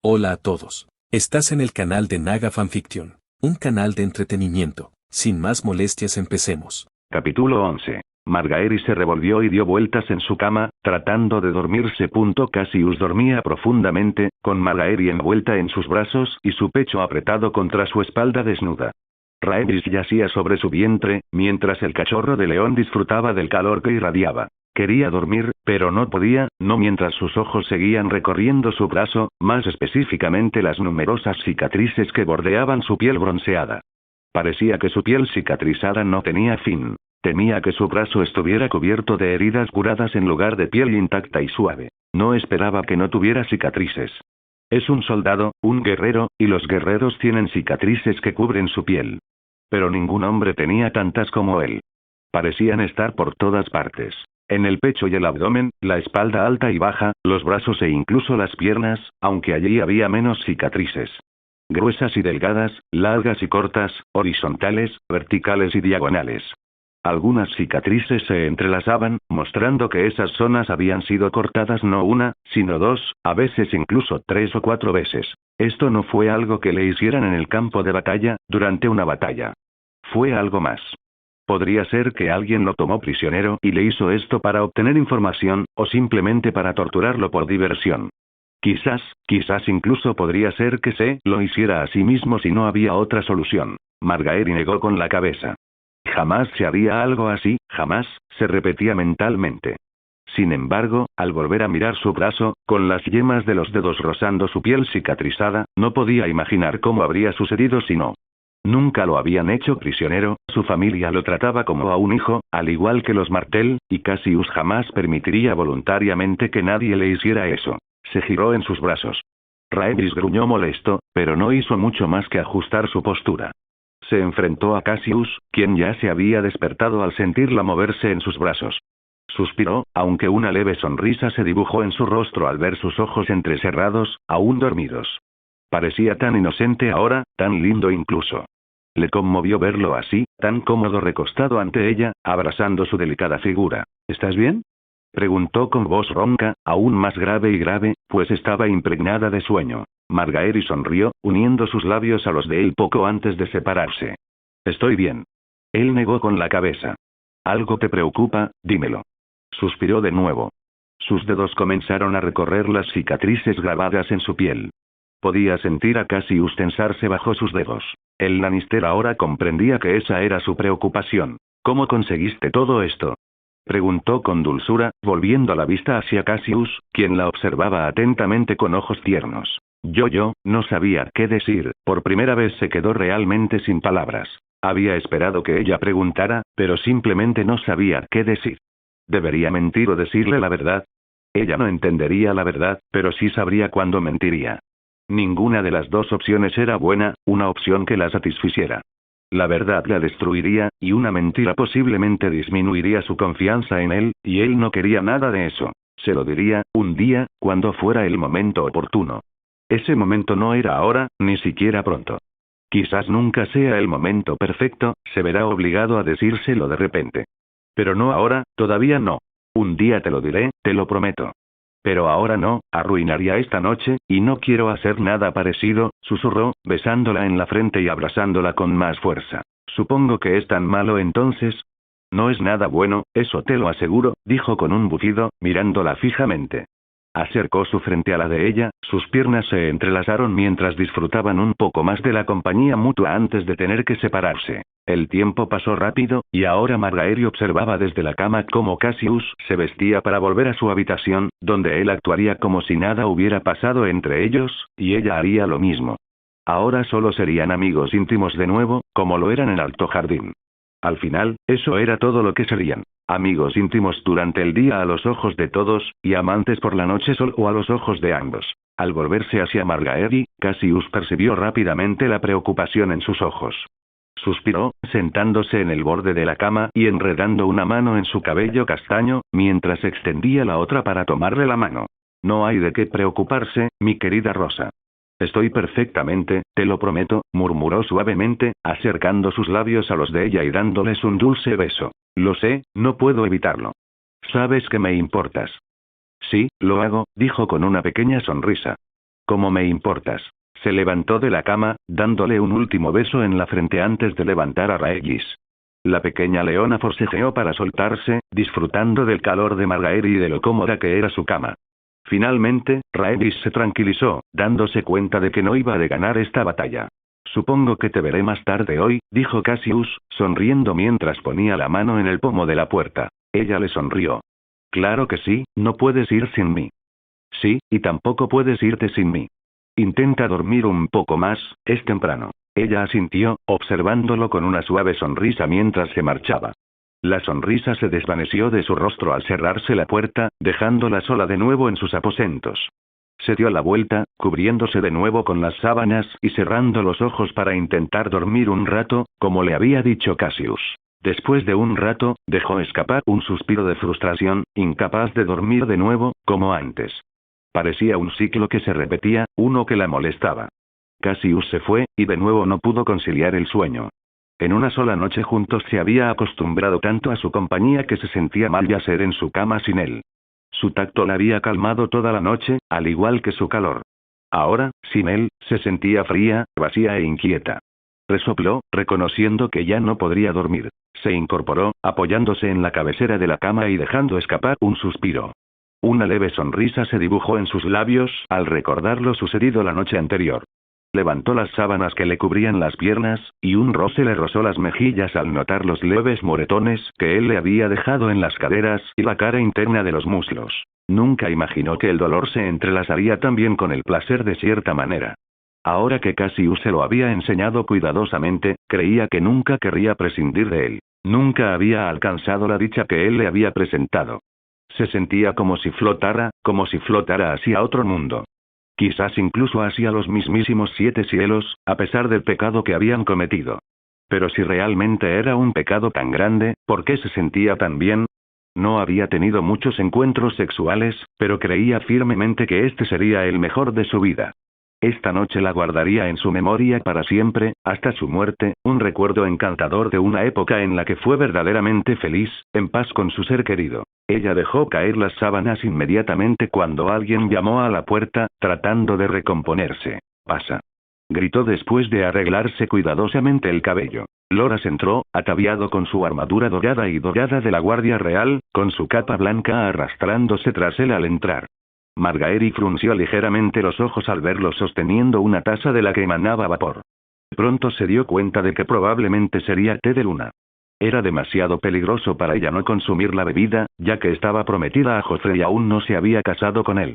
Hola a todos. Estás en el canal de Naga Fanfiction, un canal de entretenimiento. Sin más molestias, empecemos. Capítulo 11. Margaery se revolvió y dio vueltas en su cama, tratando de dormirse. Cassius dormía profundamente, con Margaery envuelta en sus brazos y su pecho apretado contra su espalda desnuda. Rhaenys yacía sobre su vientre, mientras el cachorro de león disfrutaba del calor que irradiaba. Quería dormir, pero no podía, no mientras sus ojos seguían recorriendo su brazo, más específicamente las numerosas cicatrices que bordeaban su piel bronceada. Parecía que su piel cicatrizada no tenía fin. Temía que su brazo estuviera cubierto de heridas curadas en lugar de piel intacta y suave. No esperaba que no tuviera cicatrices. Es un soldado, un guerrero, y los guerreros tienen cicatrices que cubren su piel. Pero ningún hombre tenía tantas como él. Parecían estar por todas partes. En el pecho y el abdomen, la espalda alta y baja, los brazos e incluso las piernas, aunque allí había menos cicatrices. Gruesas y delgadas, largas y cortas, horizontales, verticales y diagonales. Algunas cicatrices se entrelazaban, mostrando que esas zonas habían sido cortadas no una, sino dos, a veces incluso 3 o 4 veces. Esto no fue algo que le hicieran en el campo de batalla, durante una batalla. Fue algo más. Podría ser que alguien lo tomó prisionero y le hizo esto para obtener información, o simplemente para torturarlo por diversión. Quizás incluso podría ser que se lo hiciera a sí mismo si no había otra solución. Margaery negó con la cabeza. Jamás se haría algo así, jamás, se repetía mentalmente. Sin embargo, al volver a mirar su brazo, con las yemas de los dedos rozando su piel cicatrizada, no podía imaginar cómo habría sucedido si no. Nunca lo habían hecho prisionero, su familia lo trataba como a un hijo, al igual que los Martell, y Cassius jamás permitiría voluntariamente que nadie le hiciera eso. Se giró en sus brazos. Rhaenys gruñó molesto, pero no hizo mucho más que ajustar su postura. Se enfrentó a Cassius, quien ya se había despertado al sentirla moverse en sus brazos. Suspiró, aunque una leve sonrisa se dibujó en su rostro al ver sus ojos entrecerrados, aún dormidos. Parecía tan inocente ahora, tan lindo incluso. Le conmovió verlo así, tan cómodo recostado ante ella, abrazando su delicada figura. ¿Estás bien?, preguntó con voz ronca, aún más grave y grave, pues estaba impregnada de sueño. Margaery sonrió, uniendo sus labios a los de él poco antes de separarse. Estoy bien. Él negó con la cabeza. ¿Algo te preocupa? Dímelo. Suspiró de nuevo. Sus dedos comenzaron a recorrer las cicatrices grabadas en su piel. Podía sentir a Cassius tensarse bajo sus dedos. El Lannister ahora comprendía que esa era su preocupación. ¿Cómo conseguiste todo esto?, preguntó con dulzura, volviendo la vista hacia Cassius, quien la observaba atentamente con ojos tiernos. Yo no sabía qué decir. Por primera vez se quedó realmente sin palabras. Había esperado que ella preguntara, pero simplemente no sabía qué decir. ¿Debería mentir o decirle la verdad? Ella no entendería la verdad, pero sí sabría cuándo mentiría. Ninguna de las dos opciones era buena, una opción que la satisficiera. La verdad la destruiría, y una mentira posiblemente disminuiría su confianza en él, y él no quería nada de eso. Se lo diría, un día, cuando fuera el momento oportuno. Ese momento no era ahora, ni siquiera pronto. Quizás nunca sea el momento perfecto, se verá obligado a decírselo de repente. Pero no ahora, todavía no. Un día te lo diré, te lo prometo. Pero ahora no, arruinaría esta noche, y no quiero hacer nada parecido, susurró, besándola en la frente y abrazándola con más fuerza. Supongo que es tan malo entonces. No es nada bueno, eso te lo aseguro, dijo con un bufido, mirándola fijamente. Acercó su frente a la de ella, sus piernas se entrelazaron mientras disfrutaban un poco más de la compañía mutua antes de tener que separarse. El tiempo pasó rápido, y ahora Margaery observaba desde la cama cómo Cassius se vestía para volver a su habitación, donde él actuaría como si nada hubiera pasado entre ellos, y ella haría lo mismo. Ahora solo serían amigos íntimos de nuevo, como lo eran en Alto Jardín. Al final, eso era todo lo que serían. Amigos íntimos durante el día a los ojos de todos, y amantes por la noche solo a los ojos de ambos. Al volverse hacia Margaery, Cassius percibió rápidamente la preocupación en sus ojos. Suspiró, sentándose en el borde de la cama y enredando una mano en su cabello castaño, mientras extendía la otra para tomarle la mano. No hay de qué preocuparse, mi querida Rosa. Estoy perfectamente, te lo prometo, murmuró suavemente, acercando sus labios a los de ella y dándoles un dulce beso. Lo sé, no puedo evitarlo. Sabes que me importas. Sí, lo hago, dijo con una pequeña sonrisa. ¿Cómo me importas? Se levantó de la cama, dándole un último beso en la frente antes de levantar a Raegis. La pequeña leona forcejeó para soltarse, disfrutando del calor de Margaery y de lo cómoda que era su cama. Finalmente, Raegis se tranquilizó, dándose cuenta de que no iba a ganar esta batalla. Supongo que te veré más tarde hoy, dijo Cassius, sonriendo mientras ponía la mano en el pomo de la puerta. Ella le sonrió. Claro que sí, no puedes ir sin mí. Sí, y tampoco puedes irte sin mí. Intenta dormir un poco más, es temprano. Ella asintió, observándolo con una suave sonrisa mientras se marchaba. La sonrisa se desvaneció de su rostro al cerrarse la puerta, dejándola sola de nuevo en sus aposentos. Se dio la vuelta, cubriéndose de nuevo con las sábanas y cerrando los ojos para intentar dormir un rato, como le había dicho Cassius. Después de un rato, dejó escapar un suspiro de frustración, incapaz de dormir de nuevo, como antes. Parecía un ciclo que se repetía, uno que la molestaba. Cassius se fue, y de nuevo no pudo conciliar el sueño. En una sola noche juntos se había acostumbrado tanto a su compañía que se sentía mal yacer en su cama sin él. Su tacto la había calmado toda la noche, al igual que su calor. Ahora, sin él, se sentía fría, vacía e inquieta. Resopló, reconociendo que ya no podría dormir. Se incorporó, apoyándose en la cabecera de la cama y dejando escapar un suspiro. Una leve sonrisa se dibujó en sus labios al recordar lo sucedido la noche anterior. Levantó las sábanas que le cubrían las piernas, y un roce le rozó las mejillas al notar los leves moretones que él le había dejado en las caderas y la cara interna de los muslos. Nunca imaginó que el dolor se entrelazaría también con el placer de cierta manera. Ahora que Cassius se lo había enseñado cuidadosamente, creía que nunca querría prescindir de él. Nunca había alcanzado la dicha que él le había presentado. Se sentía como si flotara hacia otro mundo. Quizás incluso hacia los mismísimos 7 cielos, a pesar del pecado que habían cometido. Pero si realmente era un pecado tan grande, ¿por qué se sentía tan bien? No había tenido muchos encuentros sexuales, pero creía firmemente que este sería el mejor de su vida. Esta noche la guardaría en su memoria para siempre, hasta su muerte, un recuerdo encantador de una época en la que fue verdaderamente feliz, en paz con su ser querido. Ella dejó caer las sábanas inmediatamente cuando alguien llamó a la puerta, tratando de recomponerse. «Pasa», gritó después de arreglarse cuidadosamente el cabello. Loras entró, ataviado con su armadura dorada y dorada de la Guardia Real, con su capa blanca arrastrándose tras él al entrar. Margaery frunció ligeramente los ojos al verlo sosteniendo una taza de la que emanaba vapor. Pronto se dio cuenta de que probablemente sería té de luna. Era demasiado peligroso para ella no consumir la bebida, ya que estaba prometida a Joffrey y aún no se había casado con él.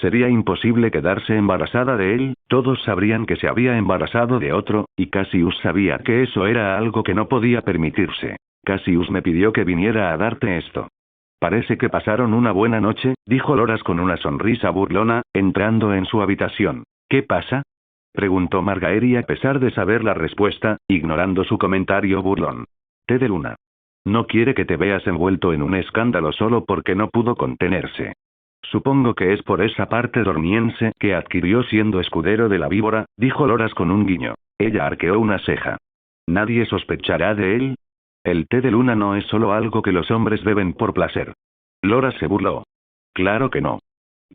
Sería imposible quedarse embarazada de él, todos sabrían que se había embarazado de otro, y Cassius sabía que eso era algo que no podía permitirse. Cassius me pidió que viniera a darte esto. Parece que pasaron una buena noche, dijo Loras con una sonrisa burlona, entrando en su habitación. ¿Qué pasa?, preguntó Margaery a pesar de saber la respuesta, ignorando su comentario burlón. Té de luna. No quiere que te veas envuelto en un escándalo solo porque no pudo contenerse. Supongo que es por esa parte dormiense que adquirió siendo escudero de la víbora, dijo Loras con un guiño. Ella arqueó una ceja. ¿Nadie sospechará de él? El té de luna no es solo algo que los hombres beben por placer. Loras se burló. Claro que no.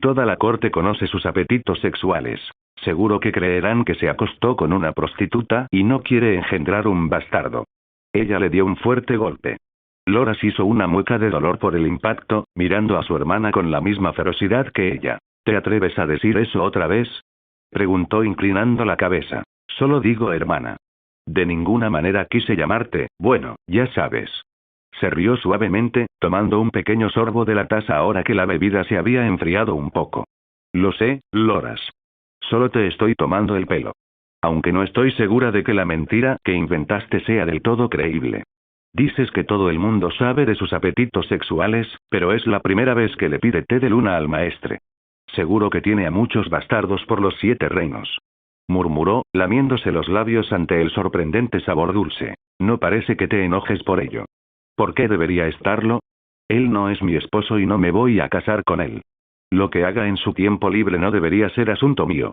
Toda la corte conoce sus apetitos sexuales. Seguro que creerán que se acostó con una prostituta y no quiere engendrar un bastardo. Ella le dio un fuerte golpe. Loras hizo una mueca de dolor por el impacto, mirando a su hermana con la misma ferocidad que ella. ¿Te atreves a decir eso otra vez?, preguntó inclinando la cabeza. Solo digo hermana. De ninguna manera quise llamarte, bueno, ya sabes. Se rió suavemente, tomando un pequeño sorbo de la taza ahora que la bebida se había enfriado un poco. Lo sé, Loras. Solo te estoy tomando el pelo. Aunque no estoy segura de que la mentira que inventaste sea del todo creíble. Dices que todo el mundo sabe de sus apetitos sexuales, pero es la primera vez que le pide té de luna al maestre. Seguro que tiene a muchos bastardos por los 7 reinos. Murmuró, lamiéndose los labios ante el sorprendente sabor dulce. No parece que te enojes por ello. ¿Por qué debería estarlo? Él no es mi esposo y no me voy a casar con él. Lo que haga en su tiempo libre no debería ser asunto mío.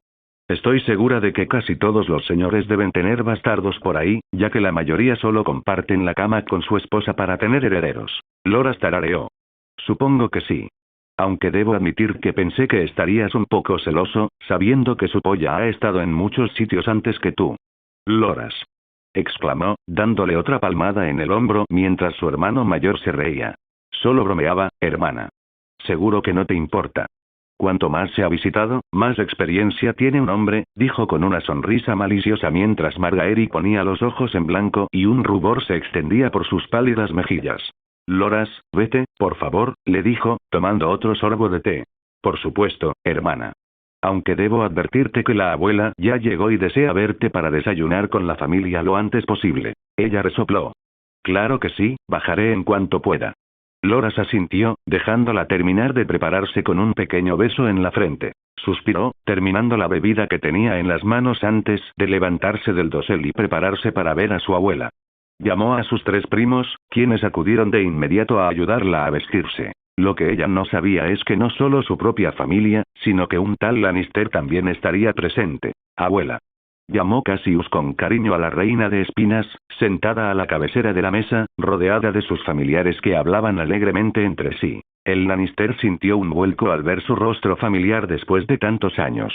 Estoy segura de que casi todos los señores deben tener bastardos por ahí, ya que la mayoría solo comparten la cama con su esposa para tener herederos. Loras tarareó. Supongo que sí. Aunque debo admitir que pensé que estarías un poco celoso, sabiendo que su polla ha estado en muchos sitios antes que tú. Loras. Exclamó, dándole otra palmada en el hombro mientras su hermano mayor se reía. Solo bromeaba, hermana. Seguro que no te importa. Cuanto más se ha visitado, más experiencia tiene un hombre, dijo con una sonrisa maliciosa mientras Margaery ponía los ojos en blanco y un rubor se extendía por sus pálidas mejillas. Loras, vete, por favor, le dijo, tomando otro sorbo de té. Por supuesto, hermana. Aunque debo advertirte que la abuela ya llegó y desea verte para desayunar con la familia lo antes posible. Ella resopló. Claro que sí, bajaré en cuanto pueda. Loras asintió, dejándola terminar de prepararse con un pequeño beso en la frente. Suspiró, terminando la bebida que tenía en las manos antes de levantarse del dosel y prepararse para ver a su abuela. Llamó a sus 3 primos, quienes acudieron de inmediato a ayudarla a vestirse. Lo que ella no sabía es que no solo su propia familia, sino que un tal Lannister también estaría presente. Abuela. Llamó Cassius con cariño a la reina de espinas, sentada a la cabecera de la mesa, rodeada de sus familiares que hablaban alegremente entre sí. El Lannister sintió un vuelco al ver su rostro familiar después de tantos años.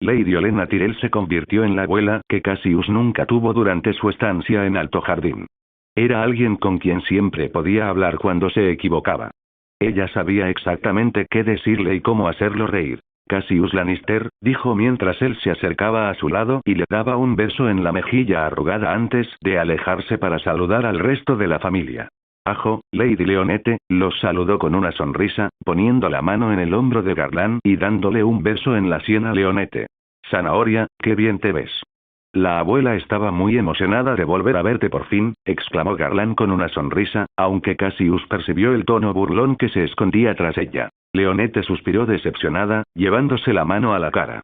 Lady Olenna Tyrell se convirtió en la abuela que Cassius nunca tuvo durante su estancia en Alto Jardín. Era alguien con quien siempre podía hablar cuando se equivocaba. Ella sabía exactamente qué decirle y cómo hacerlo reír. Cassius Lannister, dijo mientras él se acercaba a su lado y le daba un beso en la mejilla arrugada antes de alejarse para saludar al resto de la familia. Ajo, Lady Leonette, los saludó con una sonrisa, poniendo la mano en el hombro de Garland y dándole un beso en la sien a Leonette. Zanahoria, qué bien te ves. La abuela estaba muy emocionada de volver a verte por fin, exclamó Garland con una sonrisa, aunque Cassius percibió el tono burlón que se escondía tras ella. Leonette suspiró decepcionada, llevándose la mano a la cara.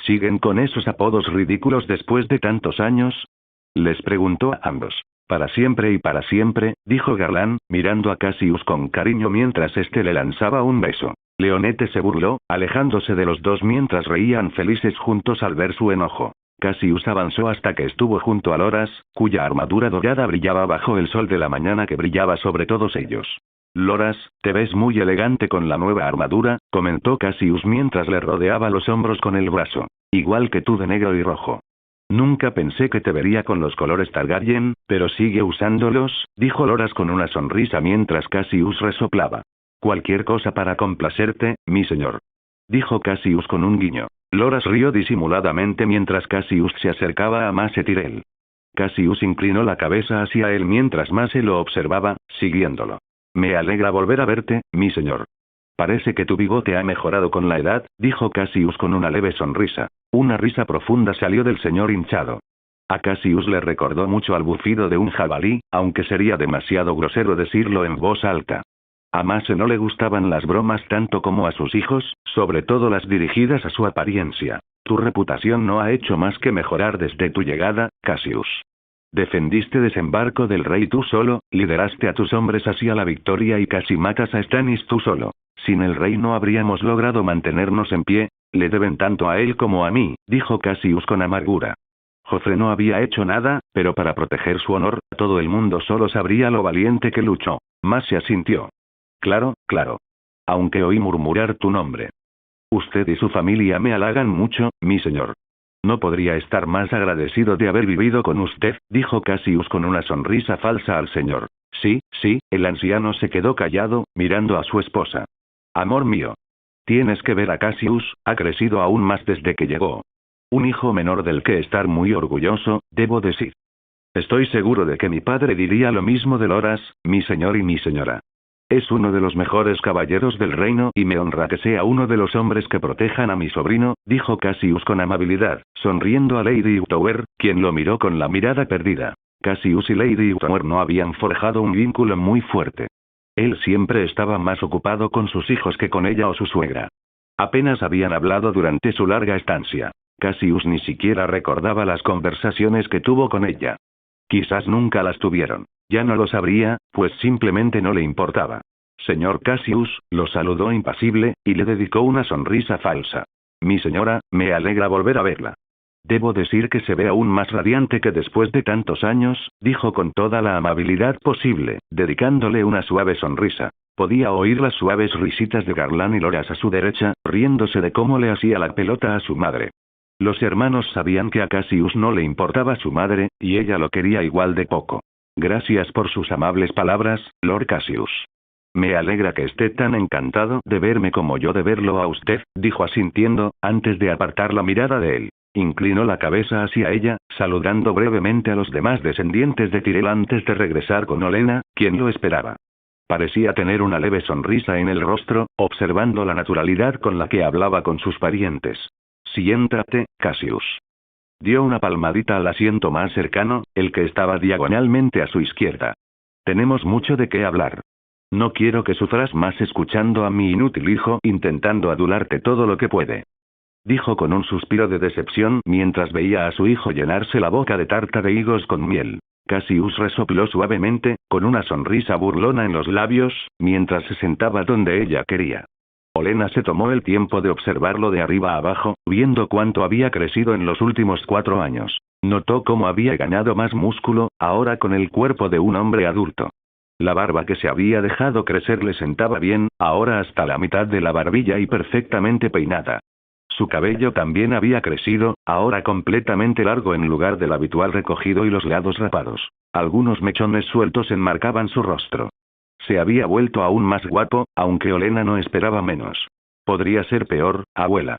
¿Siguen con esos apodos ridículos después de tantos años? Les preguntó a ambos. Para siempre, dijo Garland, mirando a Cassius con cariño mientras éste le lanzaba un beso. Leonette se burló, alejándose de los dos mientras reían felices juntos al ver su enojo. Cassius avanzó hasta que estuvo junto a Loras, cuya armadura dorada brillaba bajo el sol de la mañana que brillaba sobre todos ellos. Loras, te ves muy elegante con la nueva armadura, comentó Cassius mientras le rodeaba los hombros con el brazo. Igual que tú de negro y rojo. Nunca pensé que te vería con los colores Targaryen, pero sigue usándolos, dijo Loras con una sonrisa mientras Cassius resoplaba. Cualquier cosa para complacerte, mi señor. Dijo Cassius con un guiño. Loras rió disimuladamente mientras Cassius se acercaba a Mace Tyrell. Cassius inclinó la cabeza hacia él mientras Mace lo observaba, siguiéndolo. Me alegra volver a verte, mi señor. Parece que tu bigote ha mejorado con la edad, dijo Cassius con una leve sonrisa. Una risa profunda salió del señor hinchado. A Cassius le recordó mucho al bufido de un jabalí, aunque sería demasiado grosero decirlo en voz alta. A Mace no le gustaban las bromas tanto como a sus hijos, sobre todo las dirigidas a su apariencia. Tu reputación no ha hecho más que mejorar desde tu llegada, Cassius. Defendiste desembarco del rey tú solo, lideraste a tus hombres hacia la victoria y casi matas a Stannis tú solo. Sin el rey no habríamos logrado mantenernos en pie, le deben tanto a él como a mí, dijo Cassius con amargura. Joffrey no había hecho nada, pero para proteger su honor, todo el mundo solo sabría lo valiente que luchó. Más se asintió. Claro, claro. Aunque oí murmurar tu nombre. Usted y su familia me halagan mucho, mi señor. No podría estar más agradecido de haber vivido con usted, dijo Cassius con una sonrisa falsa al señor. Sí, el anciano se quedó callado, mirando a su esposa. Amor mío. Tienes que ver a Cassius, ha crecido aún más desde que llegó. Un hijo menor del que estar muy orgulloso, debo decir. Estoy seguro de que mi padre diría lo mismo de Loras, mi señor y mi señora. Es uno de los mejores caballeros del reino y me honra que sea uno de los hombres que protejan a mi sobrino, dijo Cassius con amabilidad, sonriendo a Lady Hightower, quien lo miró con la mirada perdida. Cassius y Lady Hightower no habían forjado un vínculo muy fuerte. Él siempre estaba más ocupado con sus hijos que con ella o su suegra. Apenas habían hablado durante su larga estancia. Cassius ni siquiera recordaba las conversaciones que tuvo con ella. Quizás nunca las tuvieron. Ya no lo sabría, pues simplemente no le importaba. Señor Cassius, lo saludó impasible, y le dedicó una sonrisa falsa. Mi señora, me alegra volver a verla. Debo decir que se ve aún más radiante que después de tantos años, dijo con toda la amabilidad posible, dedicándole una suave sonrisa. Podía oír las suaves risitas de Garland y Loras a su derecha, riéndose de cómo le hacía la pelota a su madre. Los hermanos sabían que a Cassius no le importaba su madre, y ella lo quería igual de poco. Gracias por sus amables palabras, Lord Cassius. Me alegra que esté tan encantado de verme como yo de verlo a usted, dijo asintiendo, antes de apartar la mirada de él. Inclinó la cabeza hacia ella, saludando brevemente a los demás descendientes de Tyrell antes de regresar con Olenna, quien lo esperaba. Parecía tener una leve sonrisa en el rostro, observando la naturalidad con la que hablaba con sus parientes. Siéntate, Cassius. Dio una palmadita al asiento más cercano, el que estaba diagonalmente a su izquierda. Tenemos mucho de qué hablar. No quiero que sufras más escuchando a mi inútil hijo intentando adularte todo lo que puede. Dijo con un suspiro de decepción mientras veía a su hijo llenarse la boca de tarta de higos con miel. Cassius resopló suavemente, con una sonrisa burlona en los labios, mientras se sentaba donde ella quería. Olenna se tomó el tiempo de observarlo de arriba a abajo, viendo cuánto había crecido en los últimos 4 años. Notó cómo había ganado más músculo, ahora con el cuerpo de un hombre adulto. La barba que se había dejado crecer le sentaba bien, ahora hasta la mitad de la barbilla y perfectamente peinada. Su cabello también había crecido, ahora completamente largo en lugar del habitual recogido y los lados rapados. Algunos mechones sueltos enmarcaban su rostro. Se había vuelto aún más guapo, aunque Olenna no esperaba menos. Podría ser peor, abuela.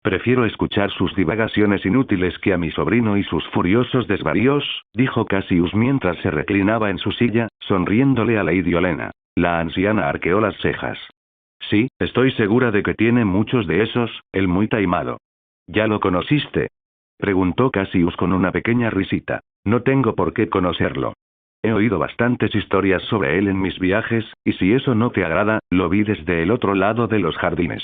Prefiero escuchar sus divagaciones inútiles que a mi sobrino y sus furiosos desvaríos, dijo Cassius mientras se reclinaba en su silla, sonriéndole a Lady Olenna. La anciana arqueó las cejas. Sí, estoy segura de que tiene muchos de esos, el muy taimado. ¿Ya lo conociste? Preguntó Cassius con una pequeña risita. No tengo por qué conocerlo. He oído bastantes historias sobre él en mis viajes, y si eso no te agrada, lo vi desde el otro lado de los jardines.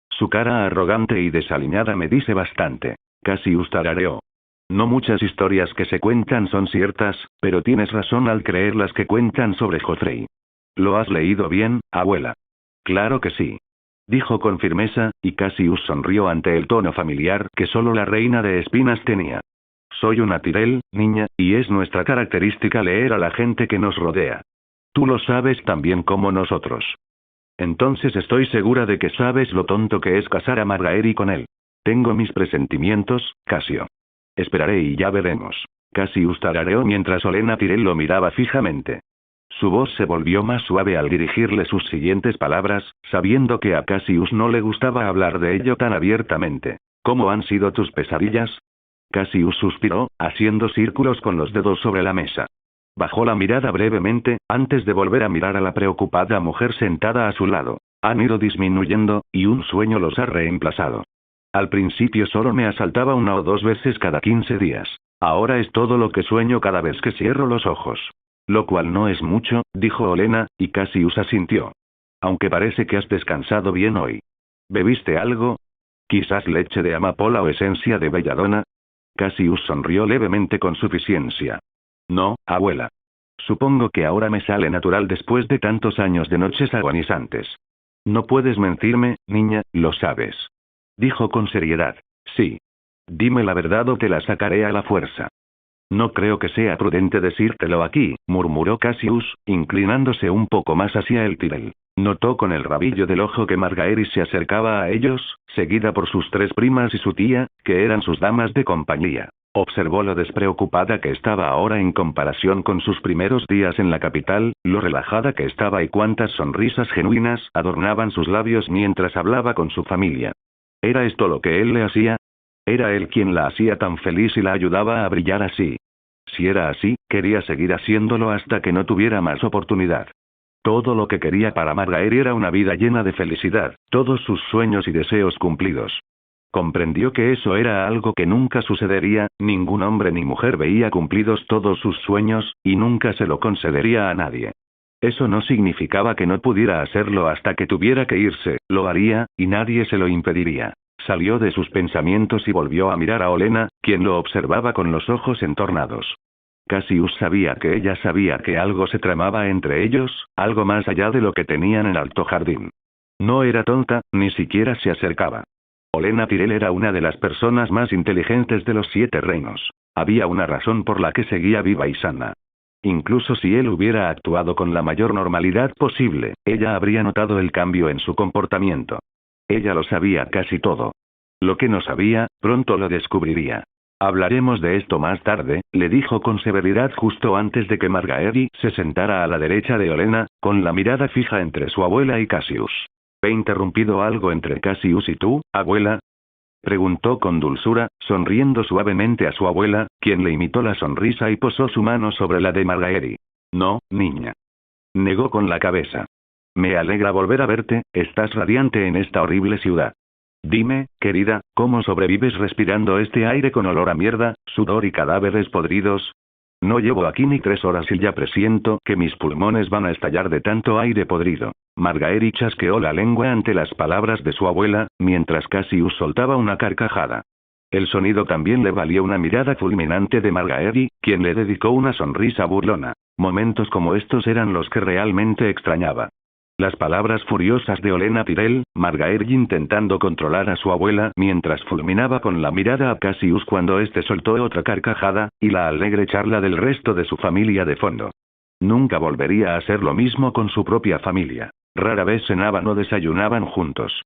Su cara arrogante y desaliñada me dice bastante. Cassius tarareó. No muchas historias que se cuentan son ciertas, pero tienes razón al creer las que cuentan sobre Joffrey. ¿Lo has leído bien, abuela? Claro que sí. Dijo con firmeza, y Cassius sonrió ante el tono familiar que solo la reina de espinas tenía. Soy una Tyrell, niña, y es nuestra característica leer a la gente que nos rodea. Tú lo sabes tan bien como nosotros. Entonces estoy segura de que sabes lo tonto que es casar a Margaery con él. Tengo mis presentimientos, Cassio. Esperaré y ya veremos. Cassius tarareó mientras Olenna Tyrell lo miraba fijamente. Su voz se volvió más suave al dirigirle sus siguientes palabras, sabiendo que a Cassius no le gustaba hablar de ello tan abiertamente. ¿Cómo han sido tus pesadillas? Cassius suspiró, haciendo círculos con los dedos sobre la mesa. Bajó la mirada brevemente, antes de volver a mirar a la preocupada mujer sentada a su lado. Han ido disminuyendo, y un sueño los ha reemplazado. Al principio solo me asaltaba 1 o 2 veces cada 15 días. Ahora es todo lo que sueño cada vez que cierro los ojos. Lo cual no es mucho, dijo Olenna, y Cassius asintió. Aunque parece que has descansado bien hoy. ¿Bebiste algo? ¿Quizás leche de amapola o esencia de belladona? Cassius sonrió levemente con suficiencia. No, abuela. Supongo que ahora me sale natural después de tantos años de noches agonizantes. No puedes mentirme, niña, lo sabes. Dijo con seriedad. Sí. Dime la verdad o te la sacaré a la fuerza. No creo que sea prudente decírtelo aquí, murmuró Cassius, inclinándose un poco más hacia el Tyrell. Notó con el rabillo del ojo que Margaery se acercaba a ellos, seguida por sus 3 primas y su tía, que eran sus damas de compañía. Observó lo despreocupada que estaba ahora en comparación con sus primeros días en la capital, lo relajada que estaba y cuántas sonrisas genuinas adornaban sus labios mientras hablaba con su familia. ¿Era esto lo que él le hacía? ¿Era él quien la hacía tan feliz y la ayudaba a brillar así? Si era así, quería seguir haciéndolo hasta que no tuviera más oportunidad. Todo lo que quería para Margaery era una vida llena de felicidad, todos sus sueños y deseos cumplidos. Comprendió que eso era algo que nunca sucedería, ningún hombre ni mujer veía cumplidos todos sus sueños, y nunca se lo concedería a nadie. Eso no significaba que no pudiera hacerlo hasta que tuviera que irse, lo haría, y nadie se lo impediría. Salió de sus pensamientos y volvió a mirar a Olenna, quien lo observaba con los ojos entornados. Cassius sabía que ella sabía que algo se tramaba entre ellos, algo más allá de lo que tenían en Alto Jardín. No era tonta, ni siquiera se acercaba. Olenna Tyrell era una de las personas más inteligentes de los 7 reinos. Había una razón por la que seguía viva y sana. Incluso si él hubiera actuado con la mayor normalidad posible, ella habría notado el cambio en su comportamiento. Ella lo sabía casi todo. Lo que no sabía, pronto lo descubriría. Hablaremos de esto más tarde, le dijo con severidad justo antes de que Margaery se sentara a la derecha de Olenna, con la mirada fija entre su abuela y Cassius. ¿He interrumpido algo entre Cassius y tú, abuela? Preguntó con dulzura, sonriendo suavemente a su abuela, quien le imitó la sonrisa y posó su mano sobre la de Margaery. No, niña. Negó con la cabeza. Me alegra volver a verte, estás radiante en esta horrible ciudad. Dime, querida, ¿cómo sobrevives respirando este aire con olor a mierda, sudor y cadáveres podridos? No llevo aquí ni 3 horas y ya presiento que mis pulmones van a estallar de tanto aire podrido. Margaery chasqueó la lengua ante las palabras de su abuela, mientras Cassius soltaba una carcajada. El sonido también le valió una mirada fulminante de Margaery, quien le dedicó una sonrisa burlona. Momentos como estos eran los que realmente extrañaba. Las palabras furiosas de Olenna Tyrell, Margaery intentando controlar a su abuela mientras fulminaba con la mirada a Cassius cuando éste soltó otra carcajada, y la alegre charla del resto de su familia de fondo. Nunca volvería a hacer lo mismo con su propia familia. Rara vez cenaban o desayunaban juntos.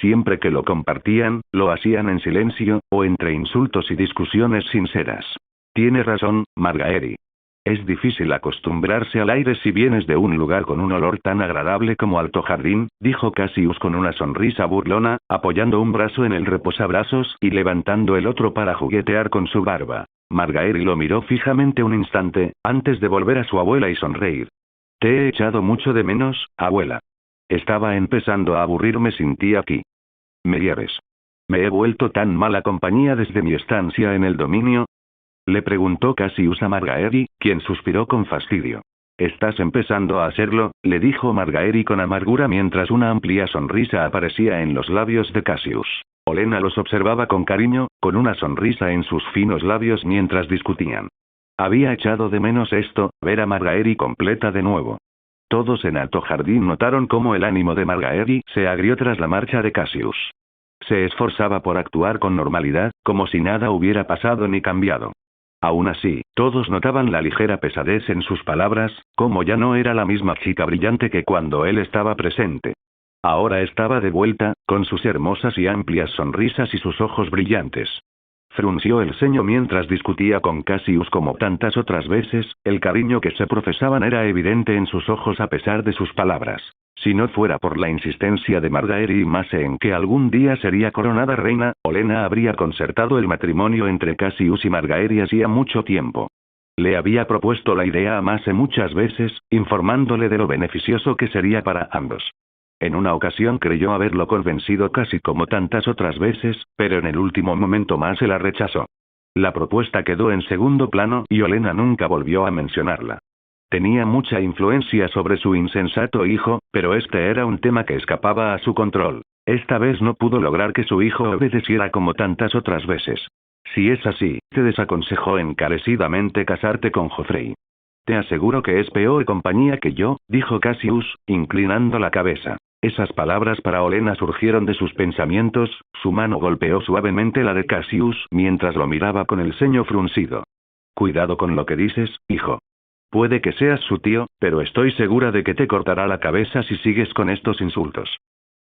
Siempre que lo compartían, lo hacían en silencio, o entre insultos y discusiones sinceras. Tiene razón, Margaery. Es difícil acostumbrarse al aire si vienes de un lugar con un olor tan agradable como Alto Jardín, dijo Cassius con una sonrisa burlona, apoyando un brazo en el reposabrazos y levantando el otro para juguetear con su barba. Margaery lo miró fijamente un instante, antes de volver a su abuela y sonreír. Te he echado mucho de menos, abuela. Estaba empezando a aburrirme sin ti aquí. ¿Me hieres? ¿Me he vuelto tan mala compañía desde mi estancia en el dominio? Le preguntó Cassius a Margaery, quien suspiró con fastidio. Estás empezando a hacerlo, le dijo Margaery con amargura mientras una amplia sonrisa aparecía en los labios de Cassius. Olenna los observaba con cariño, con una sonrisa en sus finos labios mientras discutían. Había echado de menos esto, ver a Margaery completa de nuevo. Todos en Alto Jardín notaron cómo el ánimo de Margaery se agrió tras la marcha de Cassius. Se esforzaba por actuar con normalidad, como si nada hubiera pasado ni cambiado. Aún así, todos notaban la ligera pesadez en sus palabras, como ya no era la misma chica brillante que cuando él estaba presente. Ahora estaba de vuelta, con sus hermosas y amplias sonrisas y sus ojos brillantes. Frunció el ceño mientras discutía con Cassius como tantas otras veces, el cariño que se profesaban era evidente en sus ojos a pesar de sus palabras. Si no fuera por la insistencia de Margaery y Mace en que algún día sería coronada reina, Olenna habría concertado el matrimonio entre Cassius y Margaery hacía mucho tiempo. Le había propuesto la idea a Mace muchas veces, informándole de lo beneficioso que sería para ambos. En una ocasión creyó haberlo convencido casi como tantas otras veces, pero en el último momento Mace la rechazó. La propuesta quedó en segundo plano y Olenna nunca volvió a mencionarla. Tenía mucha influencia sobre su insensato hijo, pero este era un tema que escapaba a su control. Esta vez no pudo lograr que su hijo obedeciera como tantas otras veces. Si es así, te desaconsejó encarecidamente casarte con Joffrey. Te aseguro que es peor compañía que yo, dijo Cassius, inclinando la cabeza. Esas palabras para Olenna surgieron de sus pensamientos, su mano golpeó suavemente la de Cassius mientras lo miraba con el ceño fruncido. Cuidado con lo que dices, hijo. Puede que seas su tío, pero estoy segura de que te cortará la cabeza si sigues con estos insultos.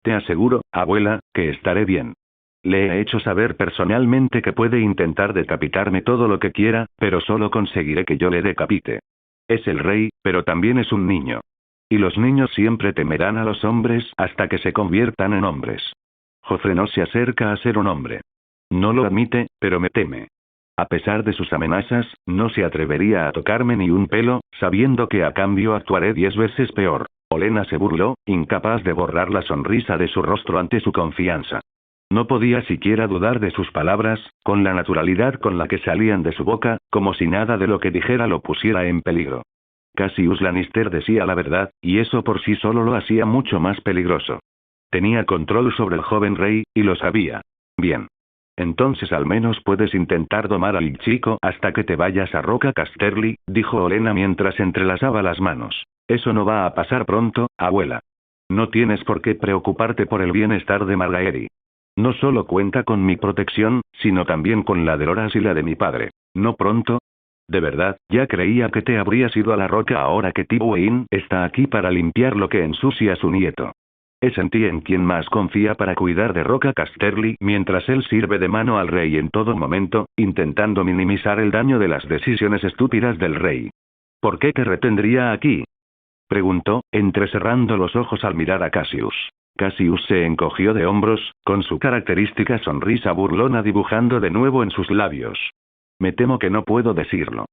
Te aseguro, abuela, que estaré bien. Le he hecho saber personalmente que puede intentar decapitarme todo lo que quiera, pero solo conseguiré que yo le decapite. Es el rey, pero también es un niño. Y los niños siempre temerán a los hombres hasta que se conviertan en hombres. Joffrey no se acerca a ser un hombre. No lo admite, pero me teme. A pesar de sus amenazas, no se atrevería a tocarme ni un pelo, sabiendo que a cambio actuaré 10 veces peor. Olenna se burló, incapaz de borrar la sonrisa de su rostro ante su confianza. No podía siquiera dudar de sus palabras, con la naturalidad con la que salían de su boca, como si nada de lo que dijera lo pusiera en peligro. Cassius Lannister decía la verdad, y eso por sí solo lo hacía mucho más peligroso. Tenía control sobre el joven rey, y lo sabía. Bien. Entonces al menos puedes intentar domar al chico hasta que te vayas a Roca Casterly, dijo Olenna mientras entrelazaba las manos. Eso no va a pasar pronto, abuela. No tienes por qué preocuparte por el bienestar de Margaery. No solo cuenta con mi protección, sino también con la de Loras y la de mi padre. ¿No pronto? De verdad, ya creía que te habrías ido a la roca ahora que Tywin está aquí para limpiar lo que ensucia a su nieto. Es en ti en quien más confía para cuidar de Roca Casterly mientras él sirve de mano al rey en todo momento, intentando minimizar el daño de las decisiones estúpidas del rey. ¿Por qué te retendría aquí? Preguntó, entrecerrando los ojos al mirar a Cassius. Cassius se encogió de hombros, con su característica sonrisa burlona dibujando de nuevo en sus labios. Me temo que no puedo decirlo.